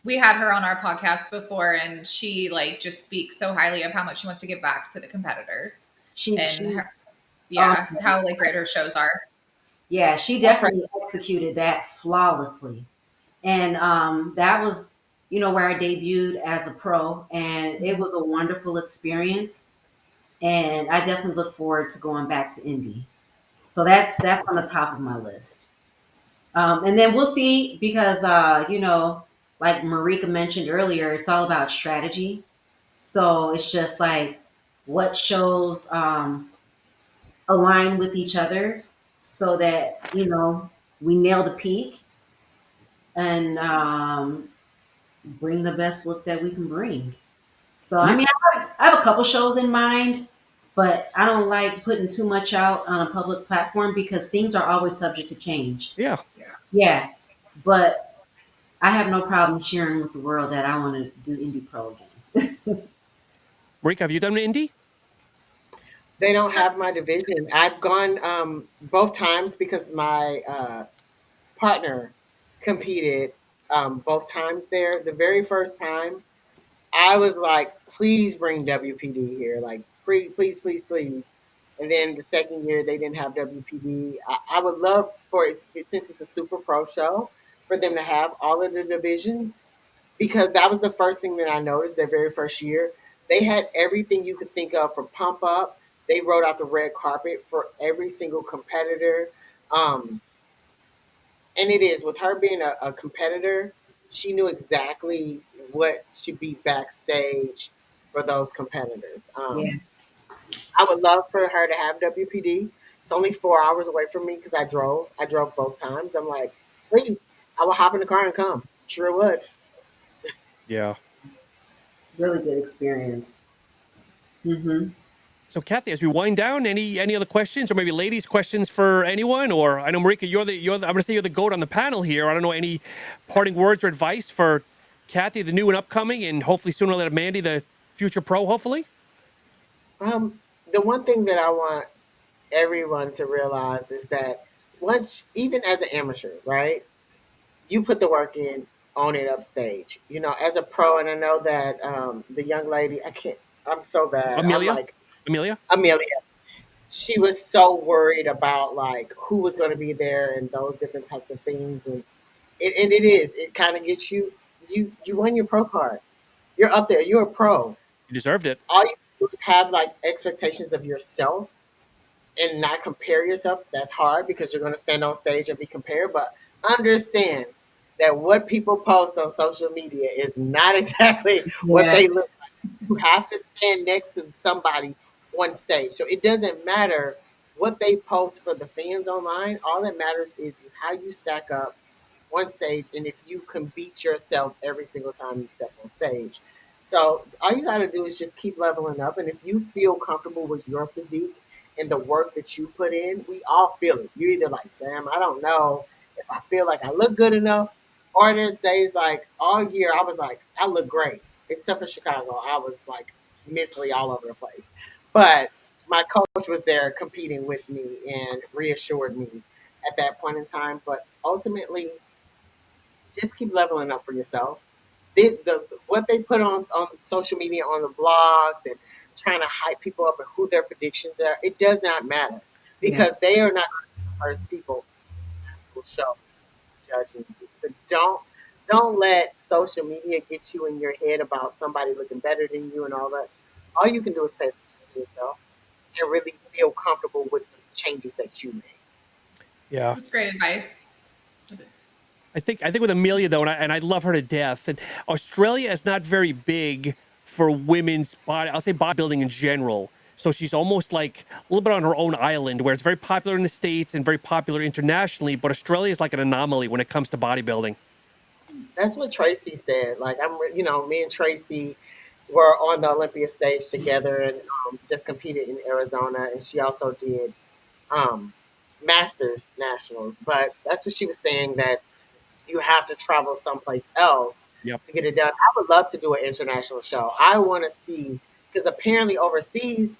We had her on our podcast before, and she like just speaks so highly of how much she wants to give back to the competitors, and She her, um yeah, how like great her shows are. yeah, she definitely executed that flawlessly. And that was, you know, where I debuted as a pro and it was a wonderful experience. And I definitely look forward to going back to Indy. So that's on the top of my list. And then we'll see because you know, like Marika mentioned earlier, it's all about strategy. So it's just like what shows align with each other so that, you know, we nail the peak and bring the best look that we can bring. So I mean, I have a couple shows in mind, but I don't like putting too much out on a public platform because things are always subject to change. Yeah. Yeah, but I have no problem sharing with the world that I want to do Indie Pro again. Marika, have you done indie? They don't have my division. I've gone both times because my partner competed both times there. The very first time, I was like, please bring WPD here. Like, please, please, please, please. And then the second year, they didn't have WPD. I would love for it, since it's a super pro show, for them to have all of the divisions, because that was the first thing that I noticed their very first year. They had everything you could think of for pump up. They wrote out the red carpet for every single competitor. Um, and it is, with her being a competitor, she knew exactly what should be backstage for those competitors. Yeah, I would love for her to have WPD. It's only 4 hours away from me because I drove. I drove both times. I'm like, please, I will hop in the car and come. Sure would. Yeah. really good experience. Hmm. So, Kathy, as we wind down, any other questions, or maybe ladies' questions for anyone? Or I know Marika, I'm going to say you're the goat on the panel here. I don't know, any parting words or advice for Kathy, the new and upcoming, and hopefully sooner or later Mandy, the future pro. Hopefully. The one thing that I want everyone to realize is that once, even as an amateur, right, you put the work in, own it upstage. You know, as a pro, and I know that the young lady, I'm so bad. I'm Amelia. like, Amelia. Amelia. She was so worried about like who was going to be there and those different types of things, and it kind of gets you. You won your pro card. You're up there. You're a pro. You deserved it. All you do is have like expectations of yourself and not compare yourself. That's hard because you're going to stand on stage and be compared. But understand that what people post on social media is not exactly what Yeah, they look. You have to stand next to somebody on stage. So it doesn't matter what they post for the fans online. All that matters is how you stack up on stage and if you can beat yourself every single time you step on stage. So all you got to do is just keep leveling up. And if you feel comfortable with your physique and the work that you put in, we all feel it. You're either like, damn, I don't know if I feel like I look good enough. Or there's days like all year I was like, I look great except for Chicago. I was like mentally all over the place. But my coach was there competing with me and reassured me at that point in time. But ultimately, just keep leveling up for yourself. What they put on social media, on the blogs, and trying to hype people up and who their predictions are, it does not matter yeah, because they are not the first people who show judging you. So don't let social media get you in your head about somebody looking better than you and all that. All you can do is pay attention to yourself and really feel comfortable with the changes that you make. Yeah. That's great advice. I think with Amelia though, and I love her to death. And Australia is not very big for women's body. I'll say bodybuilding in general. So she's almost like a little bit on her own island, where it's very popular in the States and very popular internationally. But Australia is like an anomaly when it comes to bodybuilding. That's what Tracy said. Like me and Tracy were on the Olympia stage together and just competed in Arizona, and she also did um, Masters Nationals. But that's what she was saying, that you have to travel someplace else Yep. to get it done. I would love to do an international show. I want to see, because apparently overseas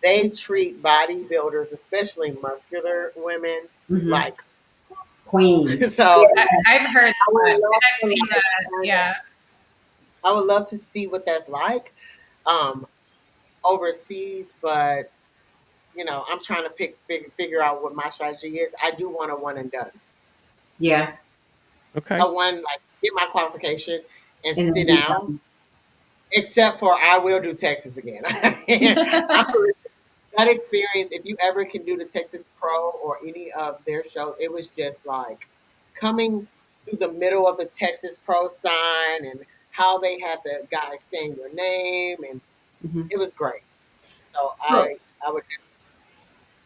they treat bodybuilders, especially muscular women, hmm, like queens. so. I've heard I would that, and love I've to seen like, that. Yeah. I would love to see what that's like um, overseas, but I'm trying to figure out what my strategy is. I do want a one and done. Yeah, Okay. A one, like, get my qualification and and then sit be down. done. Except for I will do Texas again. That experience, if you ever can do the Texas Pro or any of their shows, it was just like coming through the middle of the Texas Pro sign and how they had the guys saying your name, and Hmm. it was great. So So, I would,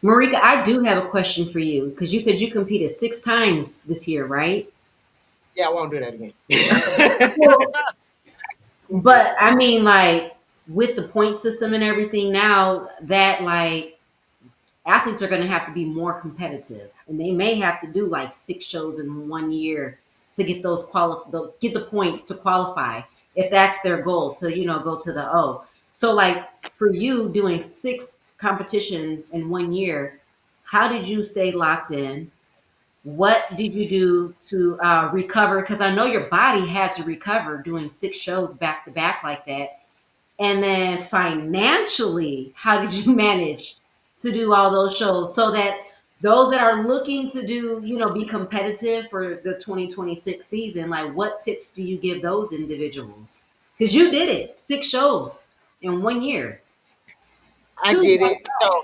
Marika, I do have a question for you because you said you competed 6 times this year, right? yeah, I won't do that again. Well, but I mean, like, with the point system and everything now, that like athletes are going to have to be more competitive, and they may have to do like 6 shows in 1 year to get those get the points to qualify, if that's their goal, to go to the O. So like for you doing 6 competitions in 1 year, how did you stay locked in? What did you do to recover? Because I know your body had to recover doing 6 shows back to back like that. And then financially, how did you manage to do all those shows so that those that are looking to do, be competitive for the 2026 season, like what tips do you give those individuals? Because you did it, 6 shows in 1 year. I Two. did it. So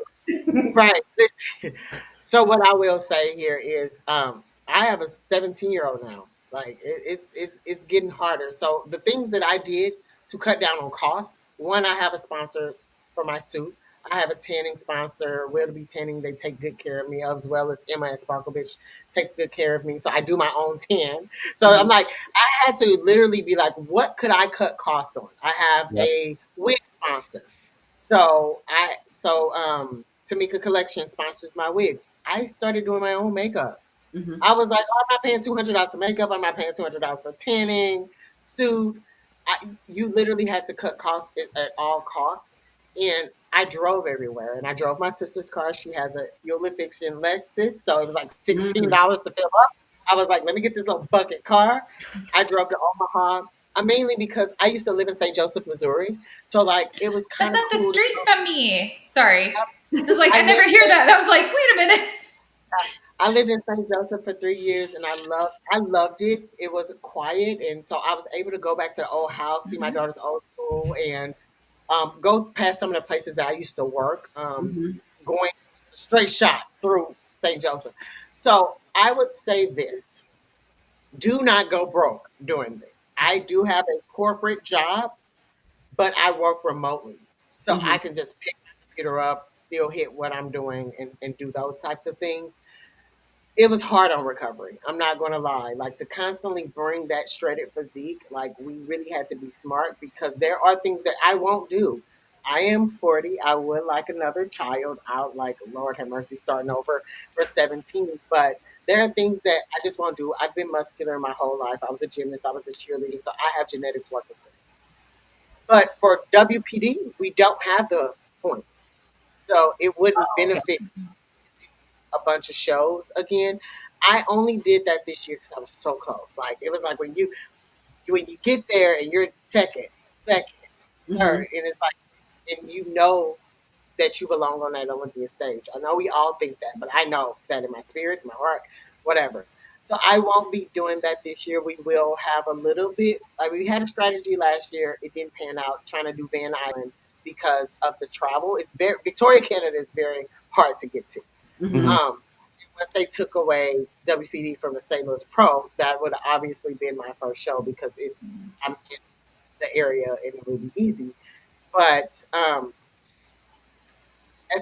right. Listen, so what I will say here is, I have a 17-year-old now. Like it's getting harder. So the things that I did to cut down on costs. One, I have a sponsor for my suit. I have a tanning sponsor, Willoughby Tanning. They take good care of me, as well as Emma at Sparkle Bitch takes good care of me. So I do my own tan. So I'm Mhm. like, I had to literally be like, what could I cut costs on? I have Yep. a wig sponsor. So Tamika Collection sponsors my wigs. I started doing my own makeup. Mhm. I was like, oh, I'm not paying $200 for makeup. I'm not paying $200 for tanning, suit. You literally had to cut costs at all costs. And I drove everywhere. And I drove my sister's car. She has a Eula Fiction Lexus. So it was like Mhm. $16 to fill up. I was like, let me get this little bucket car. I drove to Omaha. Mainly because I used to live in St. Joseph, Missouri. So like it was kind That's of up the cool to street go. from me. Sorry. I was like, I I never lived hear there. that. I was like, wait a minute. I lived in St. Joseph for 3 years, and I loved it. It was quiet, and so I was able to go back to the old house, see my Mhm. daughter's old school, and go past some of the places that I used to work. Mhm. Going a straight shot through St. Joseph. So I would say this: do not go broke doing this. I do have a corporate job, but I work remotely, so I Mhm. can just pick my computer up, still hit what I'm doing, and do those types of things. It was hard on recovery. I'm not going to lie. Like to constantly bring that shredded physique, like we really had to be smart because there are things that I won't do. I am 40. I would like another child out, like, Lord have mercy, starting over for 17. But there are things that I just won't do. I've been muscular my whole life. I was a gymnast, I was a cheerleader, so I have genetics working for me. But for WPD, we don't have the points. So it wouldn't Okay. benefit a bunch of shows again. I only did that this year because I was so close. Like it was like when you get there and you're second, third, Mhm. and it's like and you know that you belong on that Olympia stage. I know we all think that, but I know that in my spirit, my heart, whatever. So I won't be doing that this year. We will have a little bit. Like we had a strategy last year. It didn't pan out. Trying to do Van Island because of the travel. It's very Victoria, Canada is very hard to get to. Mhm. Hmm. Once they took away WPD from the St. Louis Pro, that would have obviously been my first show because I'm in the area and it would be easy. But as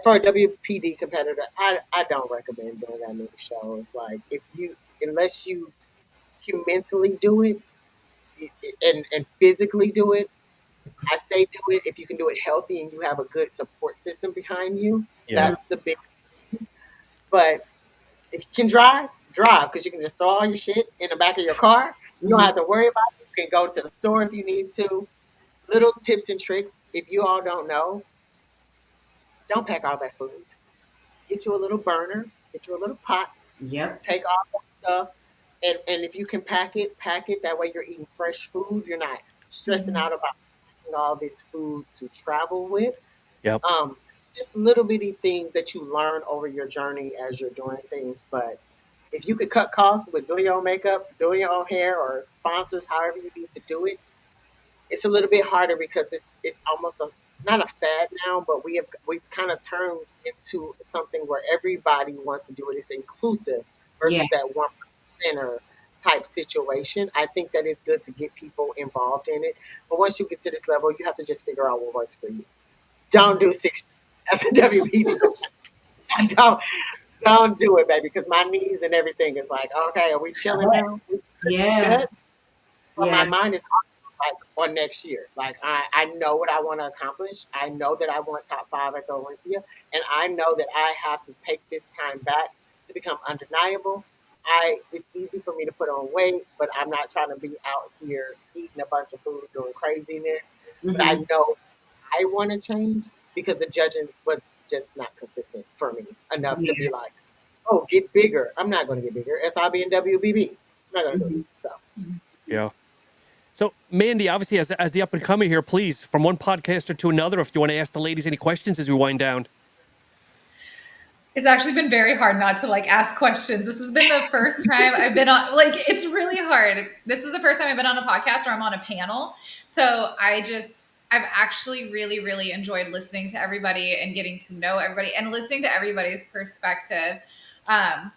for a WPD competitor, I don't recommend doing that many shows. Like if you unless you can mentally do it and physically do it, I say do it if you can do it healthy and you have a good support system behind you. Yeah. Mhm. That's the big. But if you can drive, drive because you can just throw all your shit in the back of your car. You don't Mhm. have to worry about it. You can go to the store if you need to. Little tips and tricks. If you all don't know, don't pack all that food. Get you a little burner, get you a little pot, Yep. take all that stuff. And if you can pack it, pack it. That way you're eating fresh food. You're not stressing Mhm. out about packing all this food to travel with. Yep. Um, just little bitty things that you learn over your journey as you're doing things. But if you could cut costs with doing your own makeup, doing your own hair, or sponsors, however you need to do it, it's a little bit harder because it's almost a not a fad now, but we've kind of turned into something where everybody wants to do it. It's inclusive Yeah. versus that one center type situation. I think that is good to get people involved in it. But once you get to this level, you have to just figure out what works for you. Don't do 6 as a WPD. don't don't do it, baby, because my knees and everything is like, okay, are we chilling now? We Yeah. good? But my Yeah. mind is like on next year. Like I know what I want to accomplish. I know that I want top 5 at the Olympia, and I know that I have to take this time back to become undeniable. It's easy for me to put on weight, but I'm not trying to be out here eating a bunch of food, doing craziness. But I Mm-hmm. know I want to change because the judging was just not consistent for me enough to be Yeah. like, oh, get bigger. I'm not going to get bigger. SIB and WBB. I'm not going to do Mm-hmm. it. So Yeah. So, Mandy, obviously, as the up and coming here, please, from one podcaster to another, if you want to ask the ladies any questions as we wind down. It's actually been very hard not to like ask questions. This has been the first time I've been on, like, it's really hard. This is the first time I've been on a podcast or I'm on a panel. So I've actually really, really enjoyed listening to everybody and getting to know everybody and listening to everybody's perspective. Um,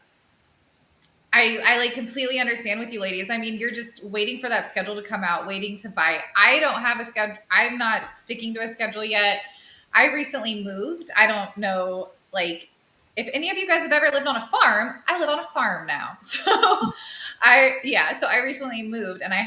I like completely understand with you ladies. I mean, you're just waiting for that schedule to come out, waiting to buy. I don't have a schedule. I'm not sticking to a schedule yet. I recently moved. I don't know, like, if any of you guys have ever lived on a farm. I live on a farm now. So I recently moved and I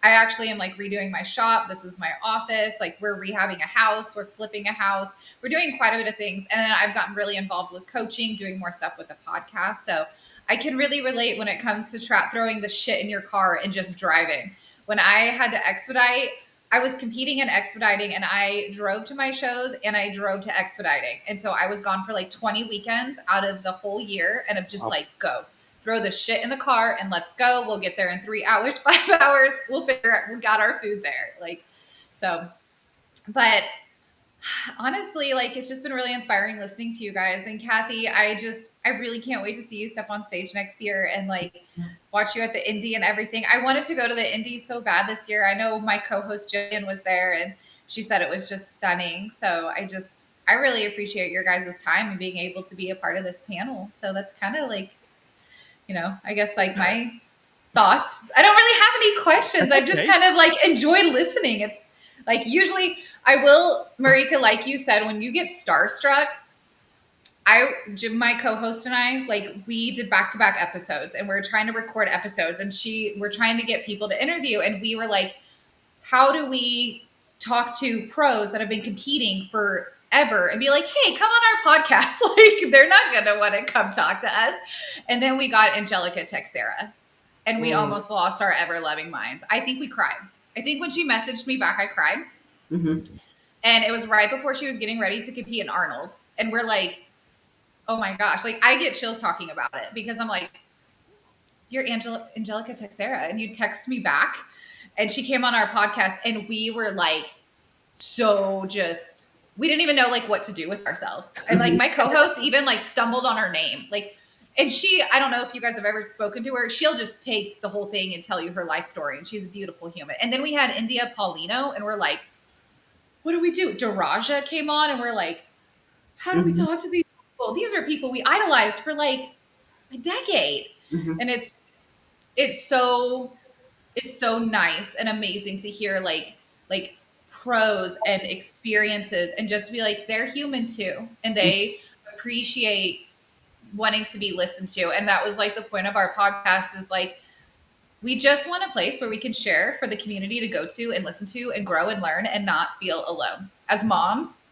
actually am like redoing my shop. This is my office. Like we're rehabbing a house, we're flipping a house. We're doing quite a bit of things. And then I've gotten really involved with coaching, doing more stuff with the podcast. So I can really relate when it comes to throwing the shit in your car and just driving. When I had to expedite, I was competing in expediting and I drove to my shows and I drove to expediting. And so I was gone for like 20 weekends out of the whole year and of just like, go throw the shit in the car and let's go. We'll get there in 3 hours, 5 hours. We'll figure out, we got our food there. Like, so, but honestly, like it's just been really inspiring listening to you guys. And Kathy, I really can't wait to see you step on stage next year and like watch you at the Indie and everything. I wanted to go to the Indie so bad this year. I know my co-host Jillian was there and she said it was just stunning. So I really appreciate your guys' time and being able to be a part of this panel. So that's kind of like, I guess like my thoughts. I don't really have any questions. I've just kind of like enjoyed listening. It's like usually I will, Marika, like you said, when you get starstruck, Jim, my co-host and I, like we did back-to-back episodes and we're trying to record episodes and we're trying to get people to interview. And we were like, how do we talk to pros that have been competing forever and be like, hey, come on our podcast. Like they're not going to want to come talk to us. And then we got Angelica Texera and we almost lost our ever loving minds. I think we cried. I think when she messaged me back, I cried. Mm-hmm. And it was right before she was getting ready to compete in Arnold. And we're like, oh my gosh, like I get chills talking about it because I'm like, you're Angelica Texera. And you text me back and she came on our podcast and we were like, we didn't even know like what to do with ourselves. And like my co-host even like stumbled on her name. Like, and I don't know if you guys have ever spoken to her. She'll just take the whole thing and tell you her life story. And she's a beautiful human. And then we had India Paulino and we're like, what do we do? Daraja came on and we're like, how do we talk to these people? These are people we idolized for like a decade. Mm-hmm. And it's so nice and amazing to hear like pros and experiences and just be like, they're human too. And they appreciate wanting to be listened to. And that was like the point of our podcast is like, we just want a place where we can share for the community to go to and listen to and grow and learn and not feel alone. As moms,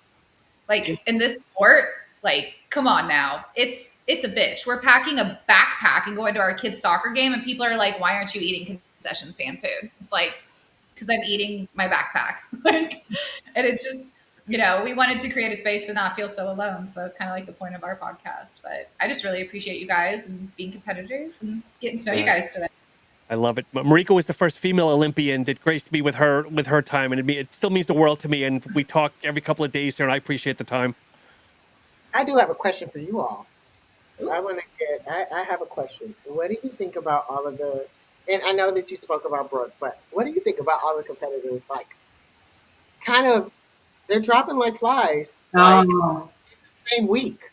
like in this sport, like, come on now. It's a bitch. We're packing a backpack and going to our kids' soccer game and people are like, why aren't you eating concession stand food? It's like, because I'm eating my backpack. Like, and it's just, we wanted to create a space to not feel so alone. So that's kind of like the point of our podcast. But I just really appreciate you guys and being competitors and getting to know you guys today. I love it. Marika was the first female Olympian that graced me with her time, and it still means the world to me. And we talk every couple of days here, and I appreciate the time. I do have a question for you all. I have a question. What do you think about all of the, and I know that you spoke about Brooke, but what do you think about all the competitors? Like, kind of, they're dropping like flies, like same week.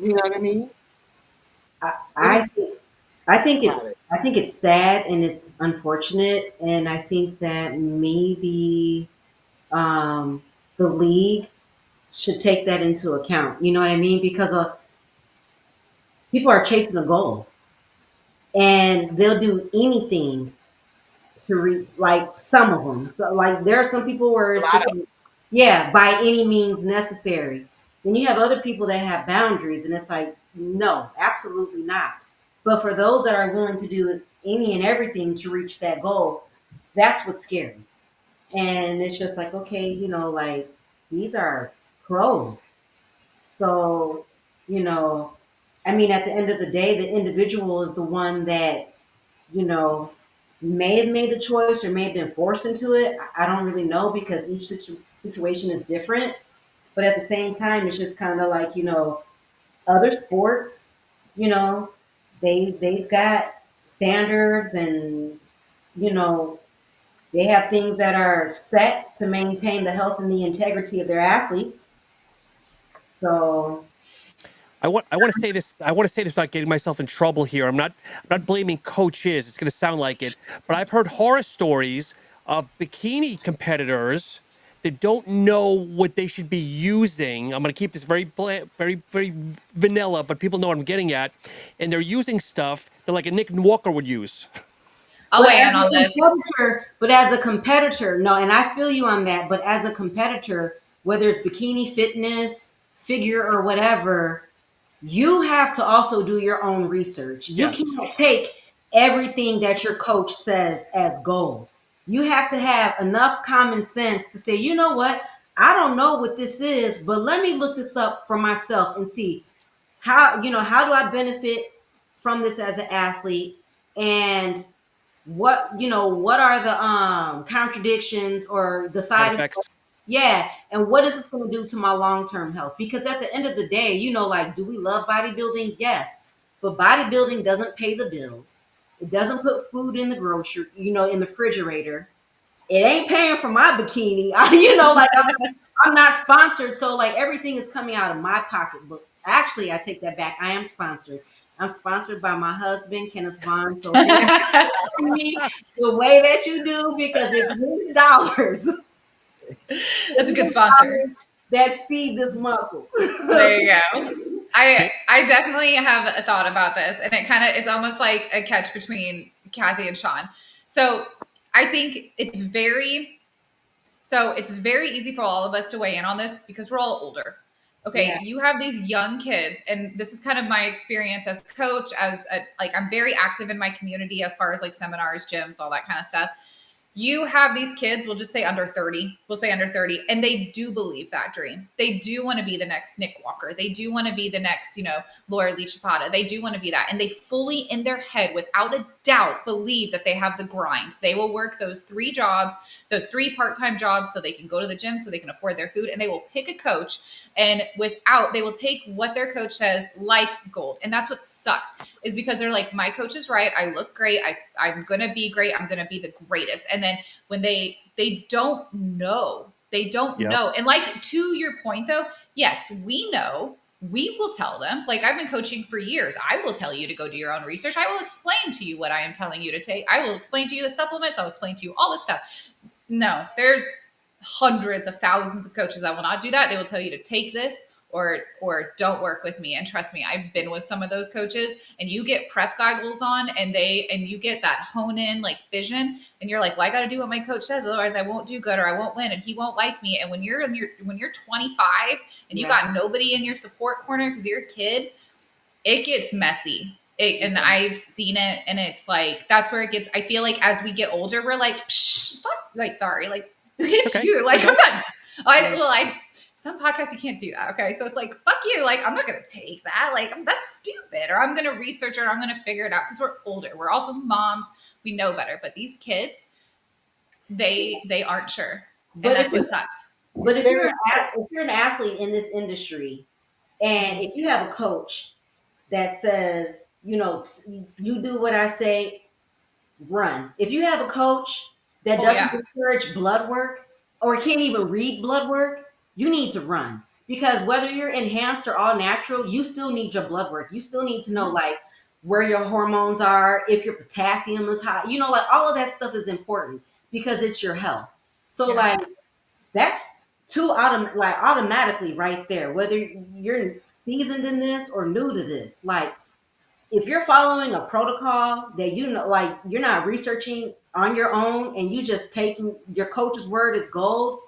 You know what I mean? I think it's sad and it's unfortunate, and I think that maybe the league should take that into account. You know what I mean? Because people are chasing a goal, and they'll do anything to like some of them. So like there are some people where A it's lot just of like, yeah, by any means necessary. Then you have other people that have boundaries, and it's like, no, absolutely not. But for those that are willing to do any and everything to reach that goal, that's what's scary. And it's just like, okay, like these are pros. So, you know, I mean, at the end of the day, the individual is the one that, you know, may have made the choice or may have been forced into it. I don't really know because each situation is different. But at the same time, it's just kind of like, other sports, you know, they've got standards and, you know, they have things that are set to maintain the health and the integrity of their athletes. So I want to say this. I want to say this without getting myself in trouble here. I'm not blaming coaches. It's going to sound like it, but I've heard horror stories of bikini competitors that don't know what they should be using. I'm going to keep this very very very vanilla, but people know what I'm getting at, and they're using stuff that like a Nick Walker would use. I'll But weigh in as on a this. competitor, no, and I feel you on that. But as a competitor, whether it's bikini fitness, figure, or whatever, you have to also do your own research. You Yes, can't take everything that your coach says as gold. You have to have enough common sense to say, you know what? I don't know what this is, but let me look this up for myself and see how do I benefit from this as an athlete, and what are the contradictions or the side side effects. effects. Yeah, and what is this going to do to my long-term health? Because at the end of the day, like, do we love bodybuilding? Yes, but bodybuilding doesn't pay the bills. It doesn't put food in the grocery, in the refrigerator. It ain't paying for my bikini. Like I'm not sponsored, so like everything is coming out of my pocketbook. Actually, I take that back. I am sponsored. I'm sponsored by my husband, Kenneth Vaughn. So if you're supporting me the way that you do, because it's his dollars, That's a it's good his sponsor. dollars that feed this muscle. There you go. I definitely have a thought about this, and it's almost like a catch between Kathy and Sean. So I think it's very easy for all of us to weigh in on this because we're all older. Okay, Yeah, you have these young kids, and this is kind of my experience as a coach. Like I'm very active in my community as far as like seminars, gyms, all that kind of stuff. You have these kids, we'll just say under 30, and they do believe that dream. They do want to be the next Nick Walker. They do want to be the next, Laura Lee Chapada. They do want to be that. And they fully in their head, without a doubt, believe that they have the grind. They will work those 3 jobs, those 3 part-time jobs so they can go to the gym, so they can afford their food, and they will pick a coach and they will take what their coach says like gold. And that's what sucks is because they're like, my coach is right. I look great. I'm going to be great. I'm going to be the greatest. And then when they don't know, Yep. And like, to your point though, yes, we know. We will tell them, like I've been coaching for years. I will tell you to go do your own research. I will explain to you what I am telling you to take. I will explain to you the supplements. I'll explain to you all this stuff. No, there's hundreds of thousands of coaches that will not do that. They will tell you to take this or don't work with me. And trust me, I've been with some of those coaches, and you get prep goggles on and you get that hone in like vision, and you're like, well, I got to do what my coach says, otherwise I won't do good or I won't win and he won't like me. And when you're 25 and you yeah, got nobody in your support corner because you're a kid, it gets messy. And I've seen it, and it's like that's where it gets. I feel like as we get older, we're like, psh, fuck, like sorry, like look at Okay. you, like I I'm know. not. I some podcasts you can't do that. Okay, so it's like fuck you, like I'm not gonna take that. Like that's stupid, or I'm gonna research it, or I'm gonna figure it out because we're older. We're also moms. We know better, but these kids, they aren't sure, and but if that's what sucks. but if there you're is if you're an athlete in this industry, and if you have a coach that says, you do what I say, run. If you have a coach that Oh doesn't yeah, encourage blood work or can't even read blood work, you need to run. Because whether you're enhanced or all natural, you still need your blood work. You still need to know like where your hormones are, if your potassium is high, like all of that stuff is important because it's your health. So yeah. like that's automatically right there, whether you're seasoned in this or new to this. Like if you're following a protocol that you know, like you're not researching on your own and you just taking your coach's word as gold,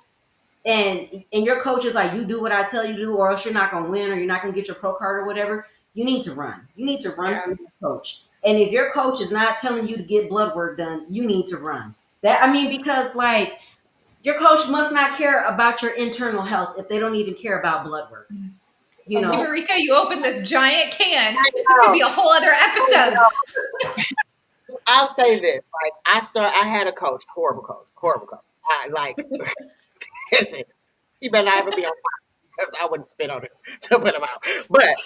and your coach is like, you do what I tell you to do, or else you're not gonna win, or you're not gonna get your pro card or whatever. You need to run. You need to run from your coach. And if your coach is not telling you to get blood work done, you need to run. That, I mean, because like your coach must not care about your internal health if they don't even care about blood work. You know, See, Marika, you opened this giant can. This could be a whole other episode. I'll say this: like I had a coach, horrible coach. I like, listen, he better not ever be on fire because I wouldn't spit on him to put him out. But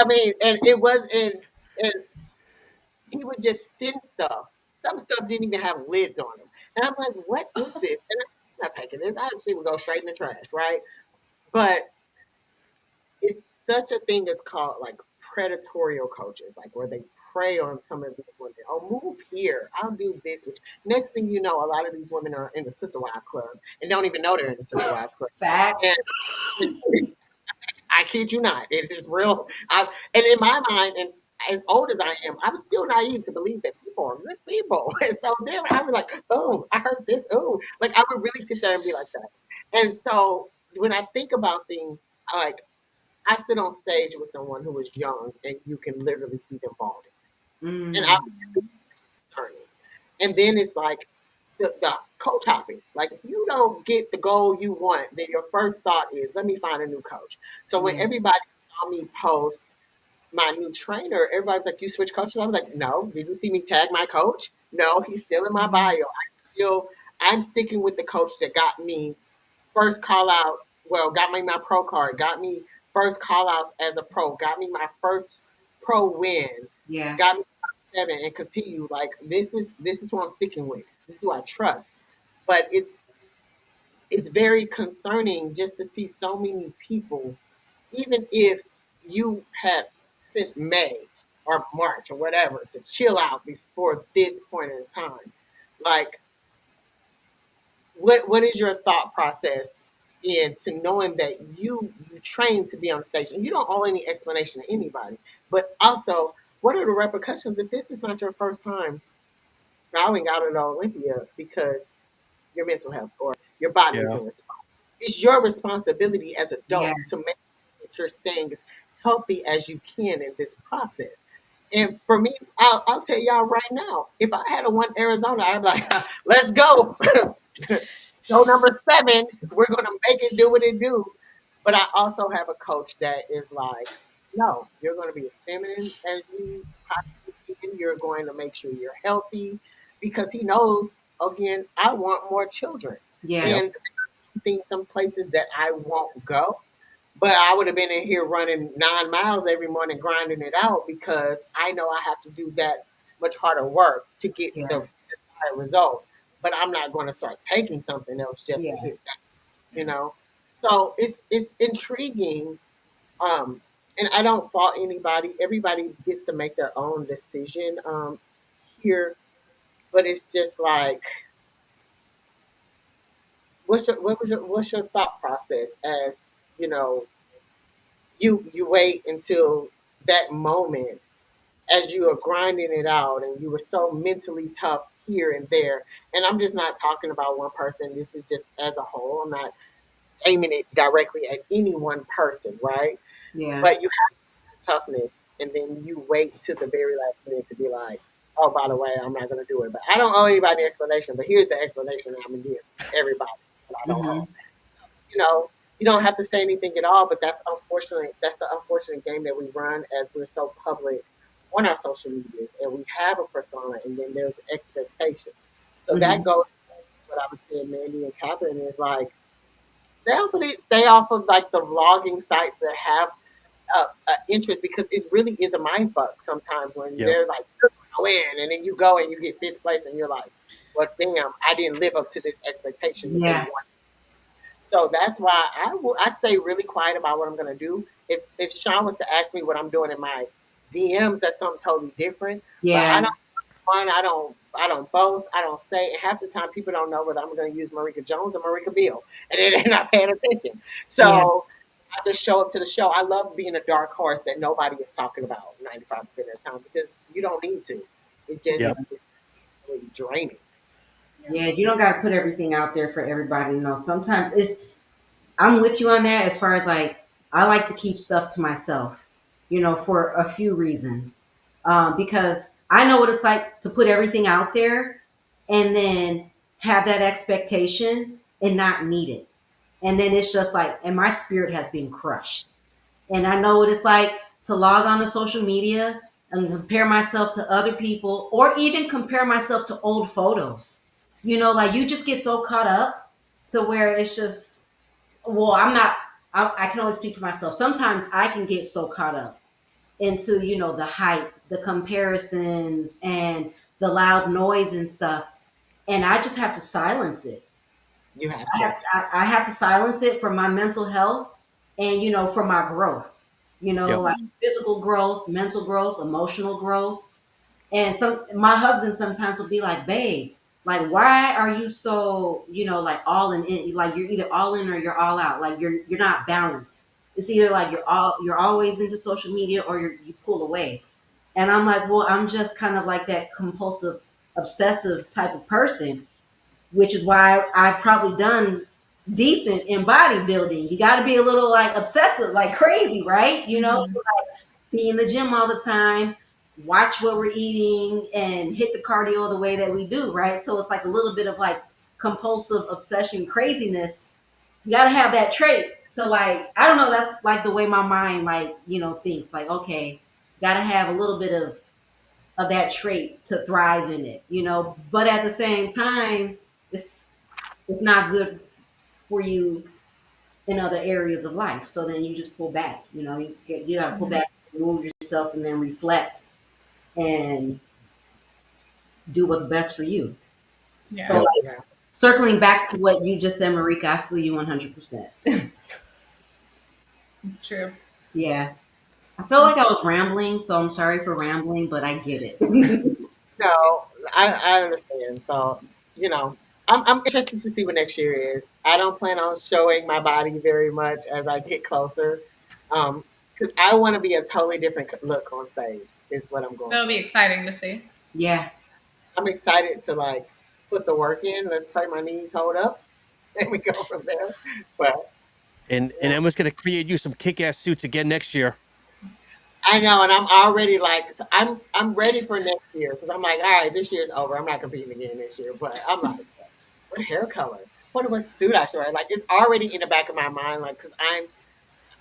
I mean, and it was and he would just send stuff. Some stuff didn't even have lids on them, and I'm like, what is this? And I'm not taking this. I she would go straight in the trash, right? But it's such a thing that's called like predatorial coaches, like where they prey on some of these women. Oh, move here. I'll do this. Which next thing you know, a lot of these women are in the Sister Wives Club and don't even know they're in the Sister Wives Club. facts. And I kid you not, it's just real. And in my mind, and as old as I am, I'm still naive to believe that people are good people. And so then I was like, oh, I heard this. Oh, like I would really sit there and be like that. And so when I think about things, like I sit on stage with someone who is young and you can literally see them balding. And I was concerning. And then it's like the coach hopping. Like if you don't get the goal you want, then your first thought is, let me find a new coach. So when everybody saw me post my new trainer, everybody's like, you switch coaches? I was like, no. Did you see me tag my coach? No, he's still in my bio. I'm sticking with the coach that got me first call outs. Well, got me my pro card, got me first call outs as a pro, got me my first pro win, Yeah. got me 7 and continue. Like this is who I'm sticking with. This is who I trust. But it's very concerning just to see so many people, even if you had since May or March or whatever to chill out before this point in time. Like what is your thought process into knowing that you train to be on the stage and you don't owe any explanation to anybody, but also what are the repercussions if this is not your first time bowing out at Olympia because your mental health or your body is in response? It's your responsibility as adults to make sure that you're staying as healthy as you can in this process. And for me, I'll tell y'all right now, if I had a one Arizona, I'd be like, let's go. Show number 7, we're going to make it do what it do. But I also have a coach that is like, no, you're going to be as feminine as you possibly can. You're going to make sure you're healthy because he knows, again, I want more children. Yeah. And I think some places that I won't go, but I would have been in here running 9 miles every morning, grinding it out because I know I have to do that much harder work to get the desired result. But I'm not going to start taking something else just to hit that, So it's intriguing, and I don't fault anybody. Everybody gets to make their own decision here, but it's just like, what's your thought process as you know you wait until that moment as you are grinding it out and you were so mentally tough here and there. And I'm just not talking about one person. This is just as a whole. I'm not aiming it directly at any one person, right? Yeah. But you have toughness and then you wait to the very last minute to be like, oh, by the way, I'm not going to do it. But I don't owe anybody an explanation. But here's the explanation that I'm going to give everybody that I don't owe. You don't have to say anything at all, but that's unfortunate. That's the unfortunate game that we run as we're so public on our social medias, and we have a persona, and then there's expectations. So that goes to what I was saying, Mandy and Catherine, is like stay off of like the vlogging sites that have interest because it really is a mind fuck sometimes when they're like, go in, and then you go and you get 5th place, and you're like, well, damn, I didn't live up to this expectation that they want. So that's why I stay really quiet about what I'm gonna do. If Sean was to ask me what I'm doing in my DMs, that's something totally different. Yeah. But I don't boast. I don't say. And half the time, people don't know whether I'm going to use Marika Jones or Marika Beal, and they're not paying attention. So I just show up to the show. I love being a dark horse that nobody is talking about 95% of the time because you don't need to. It just Yep. is really draining. Yeah, you don't got to put everything out there for everybody to know. Sometimes I'm with you on that as far as like, I like to keep stuff to myself, for a few reasons. Because I know what it's like to put everything out there and then have that expectation and not meet it. And then it's just like, and my spirit has been crushed. And I know what it's like to log on to social media and compare myself to other people or even compare myself to old photos. Like you just get so caught up to where it's just, well, I can only speak for myself. Sometimes I can get so caught up into, the hype, the comparisons, and the loud noise and stuff. And I just have to silence it. You have to. I have to silence it for my mental health and, for my growth, Yep. like physical growth, mental growth, emotional growth. And my husband sometimes will be like, babe, like, why are you so, like all in, like you're either all in or you're all out. Like you're not balanced. It's either like you're always into social media or you pull away. And I'm like, well, I'm just kind of like that compulsive, obsessive type of person, which is why I've probably done decent in bodybuilding. You got to be a little like obsessive, like crazy, right? So like be in the gym all the time, watch what we're eating, and hit the cardio the way that we do, right? So it's like a little bit of like compulsive obsession craziness. You got to have that trait. So like, I don't know, that's like the way my mind like, thinks like, okay, got to have a little bit of that trait to thrive in it, but at the same time, it's it's not good for you in other areas of life. So then you just pull back. You got to pull back, remove yourself, and then reflect and do what's best for you. Yeah. So, Yep. like, Yeah. circling back to what you just said, Marika, I feel you 100%. It's true. Yeah, I feel like I was rambling, so I'm sorry for rambling, but I get it. No, I understand. So, I'm interested to see what next year is. I don't plan on showing my body very much as I get closer. Because I want to be a totally different look on stage, is what I'm going That'll for. be exciting to see. Yeah, I'm excited to like put the work in. Let's pray my knees hold up and we go from there. But And Emma's gonna create you some kick-ass suits again next year. I know, and I'm already like, so I'm ready for next year because I'm like, all right, this year's over. I'm not competing again this year. But I'm like, what hair color? What suit I should wear? Like it's already in the back of my mind. Like because I'm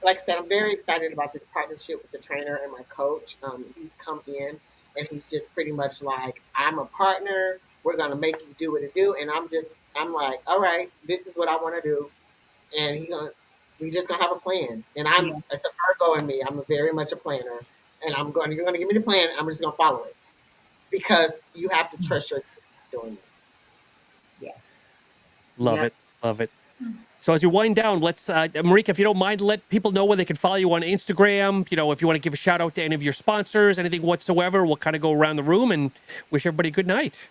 like I said, I'm very excited about this partnership with the trainer and my coach. He's come in and he's just pretty much like, I'm a partner. We're gonna make you do what it do, and I'm like, all right, this is what I want to do, and we just gonna have a plan. And yeah, it's a Virgo in me. I'm very much a planner, and you're gonna give me the plan. I'm just gonna follow it because you have to trust your team doing it. yeah, Love yeah. it. Love it. So as you wind down, let's, Marika, if you don't mind, let people know where they can follow you on Instagram. If you want to give a shout out to any of your sponsors, anything whatsoever, we'll kind of go around the room and wish everybody good night.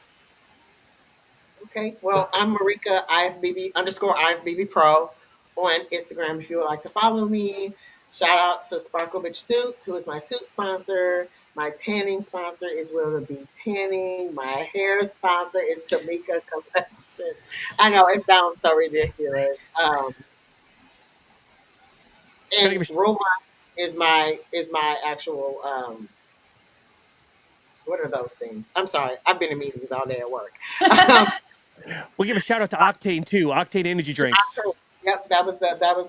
Okay, well, I'm Marika IFBB _IFBB Pro on Instagram if you would like to follow me. Shout out to Sparkle Bitch Suits, who is my suit sponsor. My tanning sponsor is Will to Be Tanning. My hair sponsor is Tamika Collections. I know it sounds so ridiculous. Gotta And give a, Roma is my actual what are those things? I'm sorry, I've been in meetings all day at work. we'll give a shout out to Octane too, Octane Energy Drinks. Yep, that was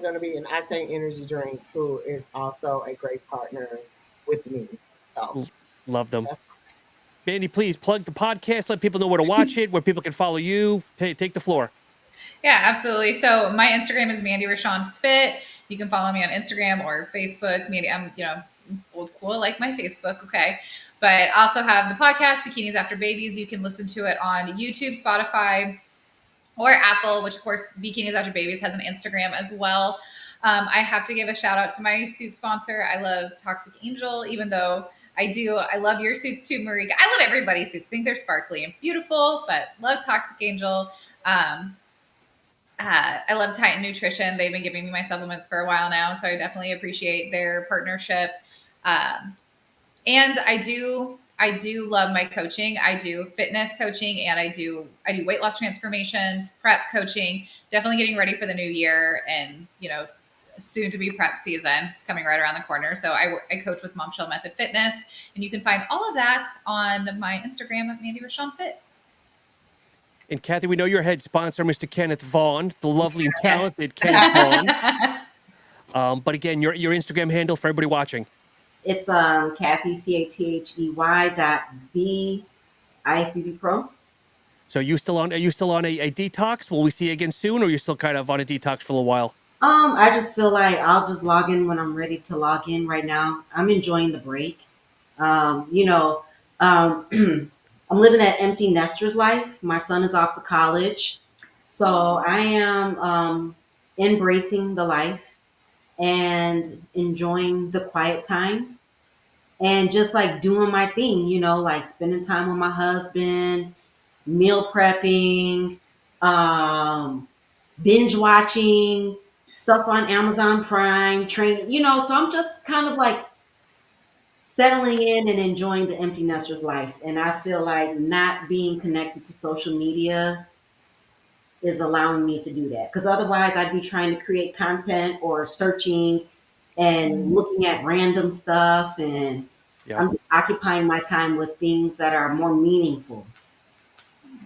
going to be an Octane Energy Drinks, who is also a great partner with me. So Love them. that's Mandy, please plug the podcast, let people know where to watch it, where people can follow you. Take the floor. Yeah, absolutely. So my Instagram is Mandy Rashawn Fit. You can follow me on Instagram or Facebook. Mandy, I'm old school, like my Facebook. Okay. But I also have the podcast, Bikinis After Babies. You can listen to it on YouTube, Spotify, or Apple, which of course Bikinis After Babies has an Instagram as well. I have to give a shout out to my suit sponsor. I love Toxic Angel, even though I love your suits too, Marika. I love everybody's suits. I think they're sparkly and beautiful, but love Toxic Angel. I love Titan Nutrition. They've been giving me my supplements for a while now, so I definitely appreciate their partnership. And I do love my coaching. I do fitness coaching, and I do weight loss transformations, prep coaching. Definitely getting ready for the new year, and soon to be prep season. It's coming right around the corner. So I coach with Mom Shell Method Fitness, and you can find all of that on my Instagram at Mandy Rashawn Fit. And Kathy, we know your head sponsor, Mr. Kenneth Vaughn, the lovely and Yes. talented Kenneth Vaughn. But again, your Instagram handle for everybody watching. It's Kathy CATHEY.V IFBB Pro. So are you still on a detox? Will we see you again soon, or are you still kind of on a detox for a little while? I just feel like I'll just log in when I'm ready to log in. Right now, I'm enjoying the break. Um, you know, um, I'm living that empty nester's life. My son is off to college, so I am embracing the life and enjoying the quiet time and just like doing my thing. Like spending time with my husband, meal prepping, um, binge watching stuff on Amazon Prime, training, so I'm just kind of like settling in and enjoying the empty nester's life. And I feel like not being connected to social media is allowing me to do that. Because otherwise, I'd be trying to create content or searching and looking at random stuff. And Yeah. I'm occupying my time with things that are more meaningful.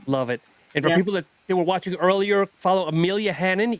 Love it. And for Yep. people that were watching earlier, follow Amelia Hannon,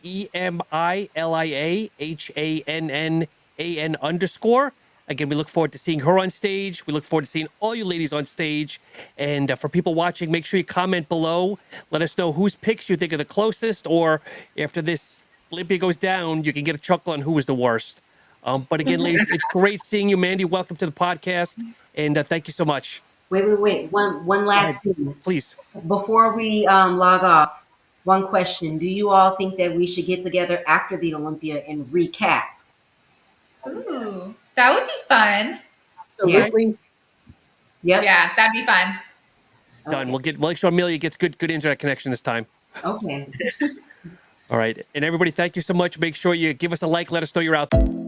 EMILIAHANNAN_. Again, we look forward to seeing her on stage. We look forward to seeing all you ladies on stage. And for people watching, make sure you comment below. Let us know whose picks you think are the closest, or after this Olympia goes down, you can get a chuckle on who was the worst. But again, ladies, it's great seeing you. Mandy, welcome to the podcast. And thank you so much. Wait. One Go ahead, last thing. please. Before we log off, one question. Do you all think that we should get together after the Olympia and recap? Ooh, that would be fun. Absolutely. Yep. Yeah, that'd be fun. Done. Okay. We'll make sure Amelia gets good internet connection this time. Okay. All right. And everybody, thank you so much. Make sure you give us a like. Let us know you're out there.